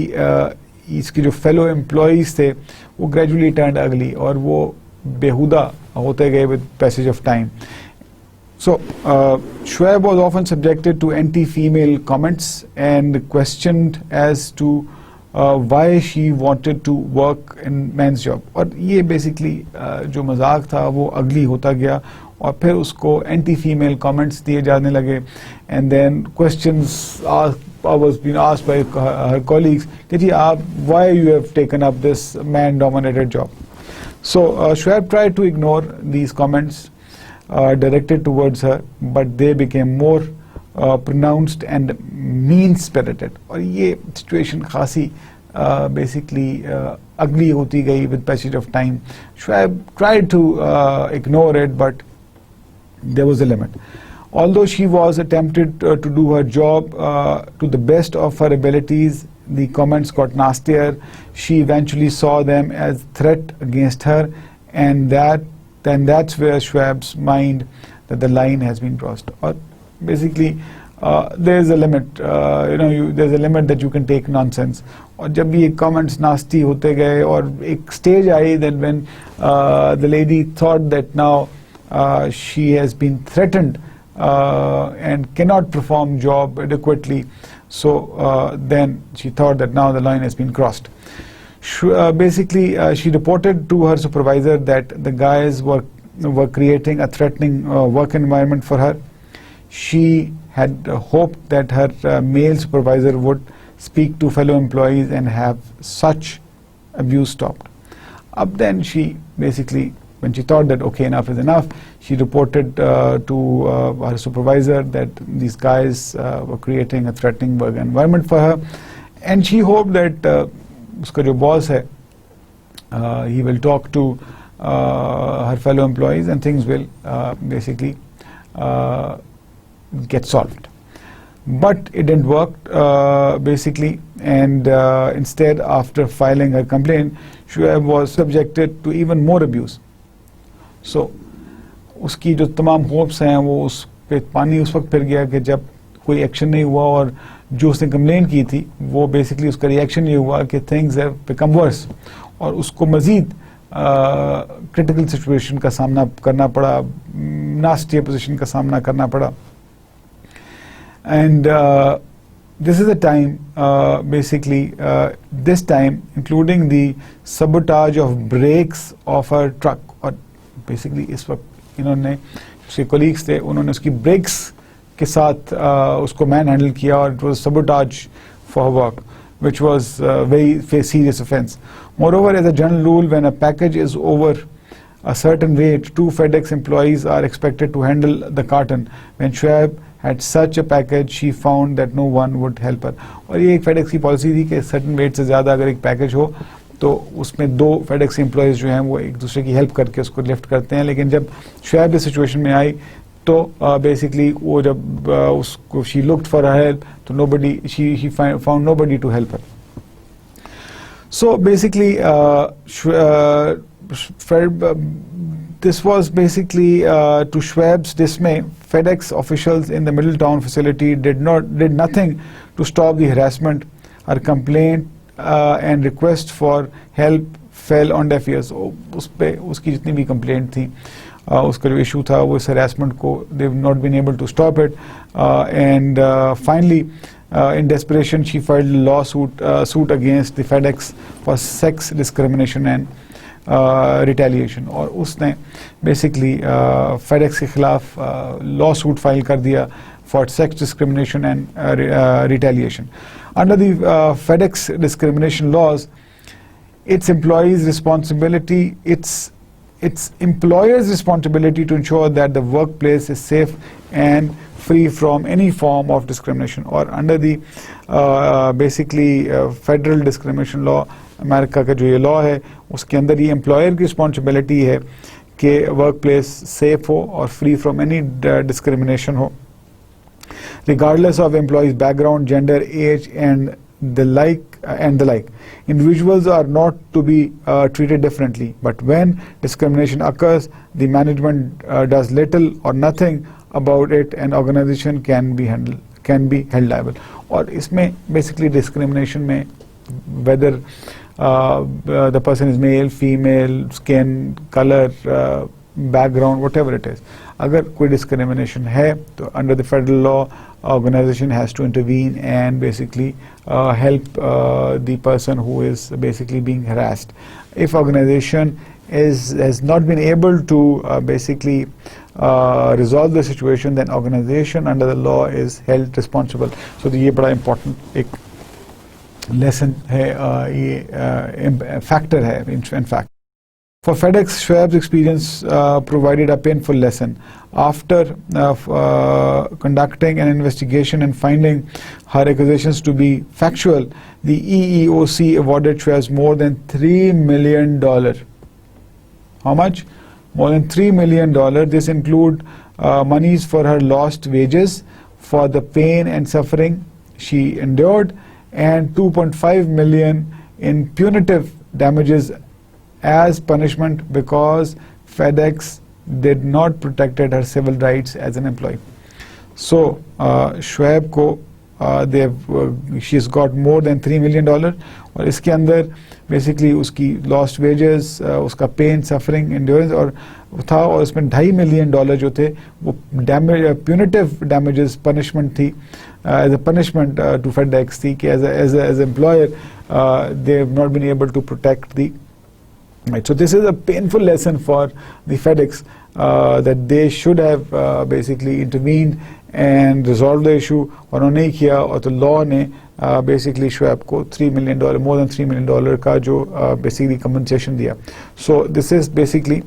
इसके जो फेलो एम्प्लॉयज़ थे वो ग्रेजुअली टर्न्ड अगली और वो बेहुदा होते गए with passage of time. So, Shoaib was often subjected to anti-female comments and questioned as to why she wanted to work in men's job. और ये basically जो मजाक था वो अगली होता गया और फिर उसको anti-female comments दिए जाने लगे and then questions was being asked by her colleagues कि जी आप why you have taken up this man-dominated job. So, Shoaib tried to ignore these comments directed towards her, but they became more pronounced and mean-spirited. और ये situation खासी basically ugly होती गई with passage of time. Shoaib tried to ignore it, but there was a limit. Although she was attempted to do her job to the best of her abilities, the comments got nastier. She eventually saw them as threat against her, and then that's where Shoaib's mind that the line has been crossed. Or basically, there's a limit. There's a limit that you can take nonsense. और जब ये comments nasty होते गए और एक stage I that when the lady thought that now she has been threatened and cannot perform job adequately, so then she thought that now the line has been crossed. Basically, she reported to her supervisor that the guys were creating a threatening work environment for her. She had hoped that her male supervisor would speak to fellow employees and have such abuse stopped. Up then she basically, when she thought that okay, enough is enough, she reported to her supervisor that these guys were creating a threatening work environment for her, and she hoped that उसका जो boss है, he will talk to her fellow employees and things will basically get solved. But it didn't work basically, and instead, after filing her complaint, Shoaib was subjected to even more abuse. So उसकी जो तमाम hopes हैं वो उस पे पानी उस वक्त फिर गया कि जब कोई एक्शन नहीं हुआ और जो उसने कंप्लेन की थी वो बेसिकली उसका रिएक्शन ये हुआ कि थिंग्स हैव बिकम वर्स और उसको मजीद क्रिटिकल सिचुएशन का सामना करना पड़ा, नास्टी पोजीशन का सामना करना पड़ा. And this is the time basically this time including the sabotage of brakes of her truck. और basically इस वक्त इन्होंने उसके colleagues थे, उन्होंने उसकी brakes के साथ उसको मैन हैंडल किया और it was sabotage for her work, which was very serious offense. Moreover, as a general rule, when a package is over a certain weight, 2 FedEx employees are expected to handle the carton. When Shoaib had such a package, she found that no one would help her. और ये एक FedEx की policy थी कि certain weight से ज़्यादा अगर एक पैकेज हो तो उसमें 2 FedEx employees जो हैं वो एक दूसरे की हेल्प करके उसको लिफ्ट करते हैं. लेकिन जब Shoaib इस सिचुएशन में आई तो बेसिकली वो जब उसको she looked for her help तो nobody, she found nobody to help her. So basically this was basically to Shoaib's dismay. FedEx officials in the Middletown facility did nothing to stop the harassment. Her complaint and request for help fell on deaf ears. उस पे उसकी जितनी भी complaint थी, उसका जो issue था वो इस harassment को they've not been able to stop it, and finally in desperation she filed a lawsuit against the FedEx for sex discrimination and retaliation. और उसने basically FedEx के खिलाफ lawsuit file कर दिया for sex discrimination and retaliation. Under the FedEx discrimination laws, it's employees' responsibility, it's employers' responsibility to ensure that the workplace is safe and free from any form of discrimination. Or under the basically federal discrimination law, America का जो ये law है उसके अंदर ये employer की responsibility है कि वर्क प्लेस सेफ हो और फ्री फ्रॉम एनी डिस्क्रिमिनेशन हो, regardless of employees' background, gender, age, and the like. Individuals are not to be treated differently, but when discrimination occurs, the management does little or nothing about it, and organization can be held liable. और इसमें basically discrimination में whether the person is male, female, skin, color, background, whatever it is, अगर कोई discrimination है तो under the federal law organization has to intervene and basically help the person who is basically being harassed. If organization has not been able to basically resolve the situation, then organization under the law is held responsible. So ये बड़ा important एक lesson है, ये factor है in fact. For FedEx, Shoaib's experience provided a painful lesson. After conducting an investigation and finding her accusations to be factual, the EEOC awarded Shoaib more than $3 million. How much? More than $3 million. This include monies for her lost wages, for the pain and suffering she endured, and $2.5 million in punitive damages as punishment because FedEx did not protected her civil rights as an employee. So Shoaib ko she's got more than $3 million, और इसके अंदर basically उसकी lost wages, उसका pain, suffering, endurance और था, और उसमें $2.5 million जो थे वो punitive damages punishment थी, as a punishment to FedEx थी कि as an employer they have not been able to protect the right. So this is a painful lesson for the FedEx that they should have basically intervened and resolved the issue, और उन्होंने नहीं किया, और तो law ने basically Shoaib को $3 million, more than $3 million का जो basically compensation दिया. So this is basically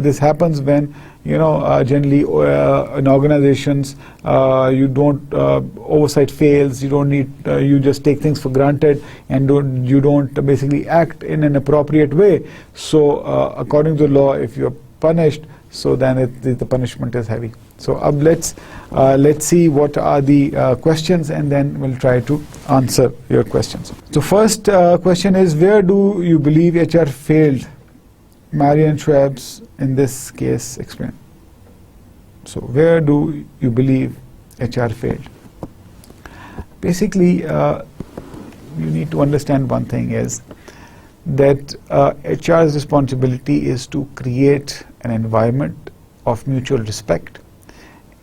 this happens when generally in organizations you don't oversight fails, you don't need you just take things for granted and you don't basically act in an appropriate way. So according to the law, if you are punished, so then the punishment is heavy. So let's see what are the questions, and then we'll try to answer your questions. So first question is, where do you believe HR failed Marian Shoaib's in this case? Explain. So where do you believe HR failed? Basically, you need to understand one thing is that HR's responsibility is to create an environment of mutual respect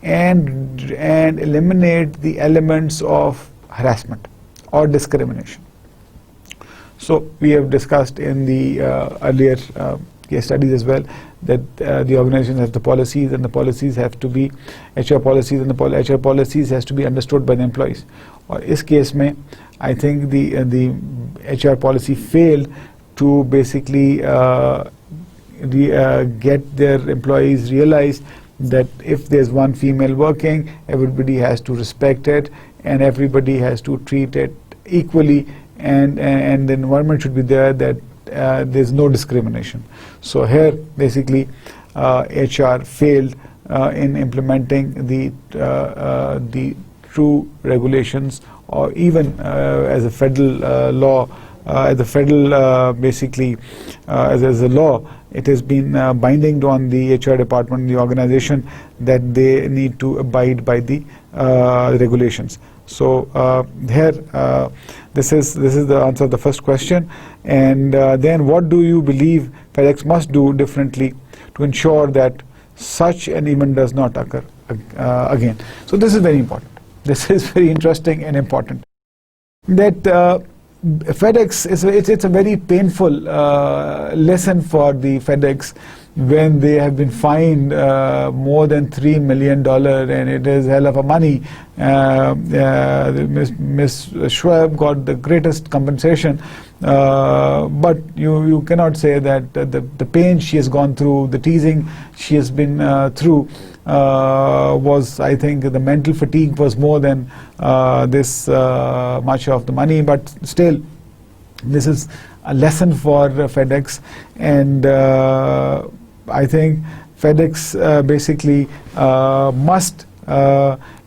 and eliminate the elements of harassment or discrimination. So we have discussed in the earlier case studies as well that the organization has the policies, and the policies have to be HR policies, and the HR policies has to be understood by the employees. Or in this case mein, I think the HR policy failed to basically get their employees realize that if there's one female working, everybody has to respect it and everybody has to treat it equally, and the environment should be there that there's no discrimination. So here basically HR failed in implementing the true regulations, or even as a federal law, as a federal basically as a law, it has been binding on the HR department, the organization, that they need to abide by the regulations. So here this is the answer of the first question. And then what do you believe FedEx must do differently to ensure that such an event does not occur again? So this is very important. This is very interesting and important. That FedEx it's a very painful lesson for the FedEx when they have been fined more than $3 million, and it is hell of a money. Ms. Shoaib got the greatest compensation, but you cannot say that the pain she has gone through, the teasing she has been through, was, I think, the mental fatigue was more than this much of the money. But still, this is a lesson for FedEx, and I think FedEx basically must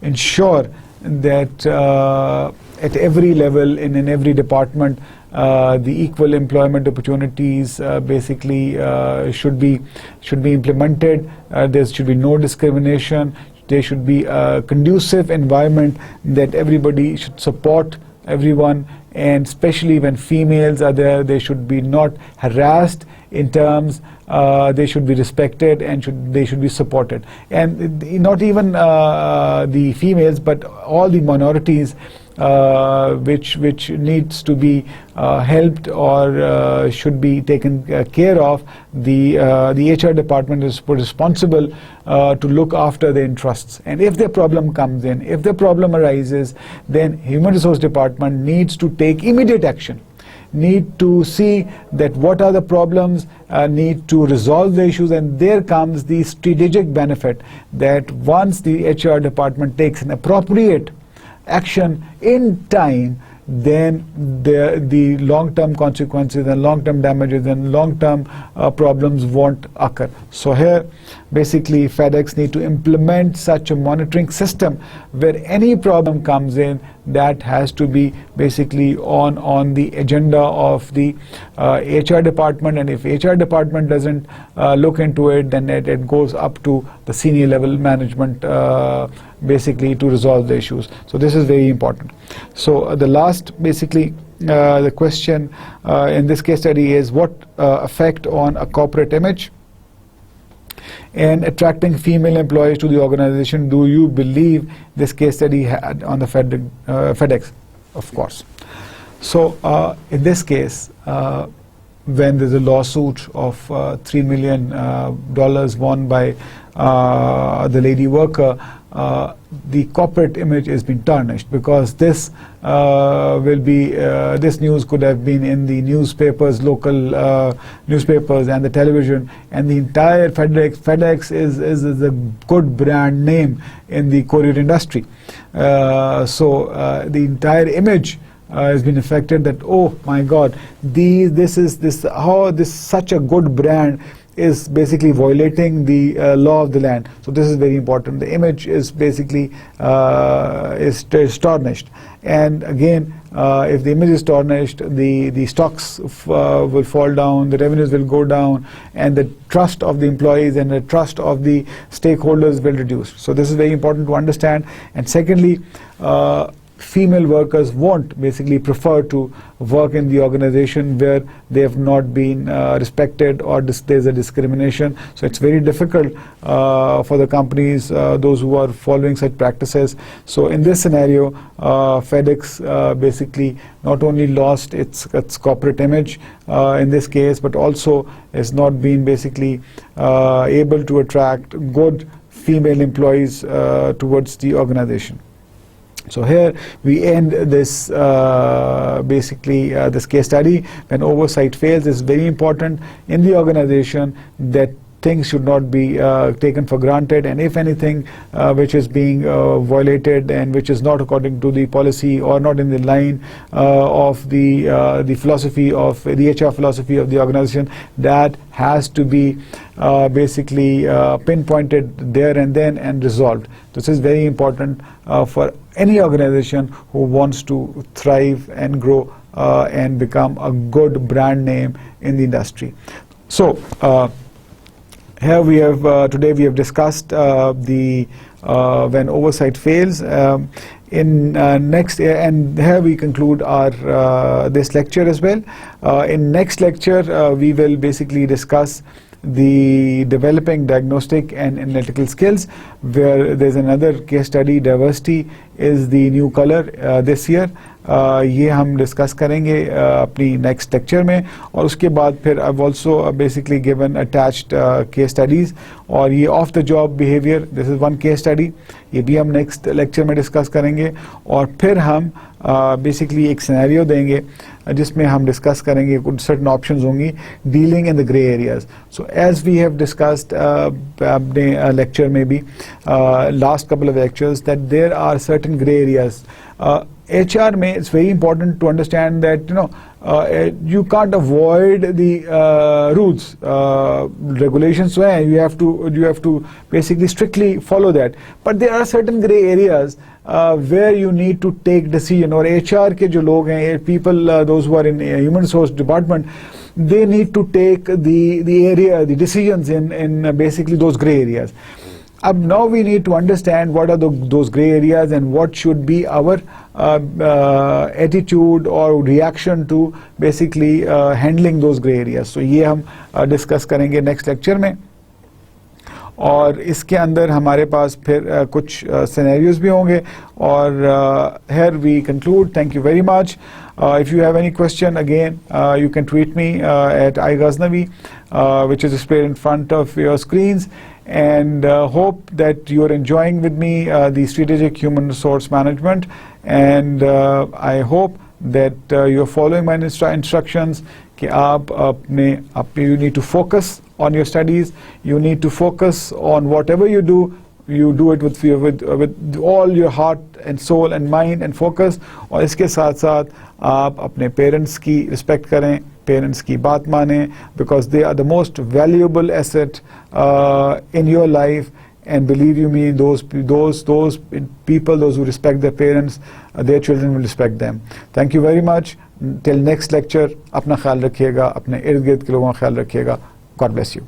ensure that at every level, in every department, the equal employment opportunities basically should be implemented. There should be no discrimination. There should be a conducive environment that everybody should support everyone, and especially when females are there, they should be not harassed in terms, they should be respected, and they should be supported. And not even the females, but all the minorities which needs to be helped or should be taken care of. The HR department is responsible to look after their interests. And if their problem comes in, if the problem arises, then Human Resource Department needs to take immediate action, need to see that what are the problems, need to resolve the issues, and there comes the strategic benefit that once the HR department takes an appropriate action in time, then the long-term consequences and long-term damages and long-term problems won't occur. So here, basically, FedEx need to implement such a monitoring system where any problem comes in, that has to be basically on the agenda of the HR department, and if HR department doesn't look into it, then it goes up to the senior level management basically to resolve the issues. So this is very important. So the last, basically, the question in this case study is what effect on a corporate image and attracting female employees to the organization do you believe this case study had on the FedEx? Of course. So in this case, when there's a lawsuit of $3 million won by the lady worker, the corporate image has been tarnished, because this will be this news could have been in the newspapers, local newspapers, and the television, and the entire FedEx is a good brand name in the courier industry. So the entire image has been affected. That, oh my God, this such a good brand is basically violating the law of the land. So this is very important. The image is basically is tarnished, and again, if the image is tarnished, the stocks will fall down, the revenues will go down, and the trust of the employees and the trust of the stakeholders will reduce. So this is very important to understand. And secondly, female workers won't basically prefer to work in the organization where they have not been respected, or there's a discrimination. So it's very difficult for the companies, those who are following such practices. So in this scenario, FedEx basically not only lost its corporate image in this case, but also has not been basically able to attract good female employees towards the organization. So here we end this basically this case study. When oversight fails, it's very important in the organization that things should not be taken for granted, and if anything which is being violated and which is not according to the policy or not in the line of the philosophy of the HR philosophy of the organization, that has to be basically pinpointed there and then and resolved. This is very important for any organization who wants to thrive and grow and become a good brand name in the industry. So here we have today we have discussed the when oversight fails. In next, and here we conclude our this lecture as well. In next lecture, we will basically discuss the developing diagnostic and analytical skills, where there's another case study. Diversity is the new color this year. ये हम discuss करेंगे अपनी next lecture में। और उसके बाद फिर I also basically given attached case studies, और ये of the job behaviour, this is one case study, ये भी हम नेक्स्ट लेक्चर में डिस्कस करेंगे। और फिर हम बेसिकली एक सिनेरियो देंगे जिसमें हम डिस्कस करेंगे कुछ सर्टन ऑप्शंस होंगी dealing in the grey areas. So as we have discussed अपने लेक्चर में भी last couple of lectures that there are certain grey areas. HR में it's very important to understand that you can't avoid the rules, regulations. So you have to basically strictly follow that. But there are certain gray areas where you need to take decision. और HR के जो लोग हैं, people those who are in human resource department, they need to take the decisions in basically those gray areas. Now we need to understand what are those gray areas and what should be our attitude or reaction to basically handling those gray areas. So ये हम discuss करेंगे next lecture में। और इसके अंदर हमारे पास फिर कुछ scenarios भी होंगे। और here we conclude. Thank you very much. If you have any question, again you can tweet me at iGhaznavi, which is displayed in front of your screens. And hope that you are enjoying with me the strategic human resource management, and I hope that you are following my instructions कि you need to focus on your studies, you need to focus on whatever you do it with all your heart and soul and mind and focus। और इसके साथ साथ आप अपने parents की respect करें, parents की बात माने, because they are the most valuable asset in your life। And believe you me, those people, those who respect their parents, their children will respect them. Thank you very much. Till next lecture, अपना ख्याल रखिएगा, अपने इर्द गिर्द के लोगों का ख्याल रखिएगा। God bless you.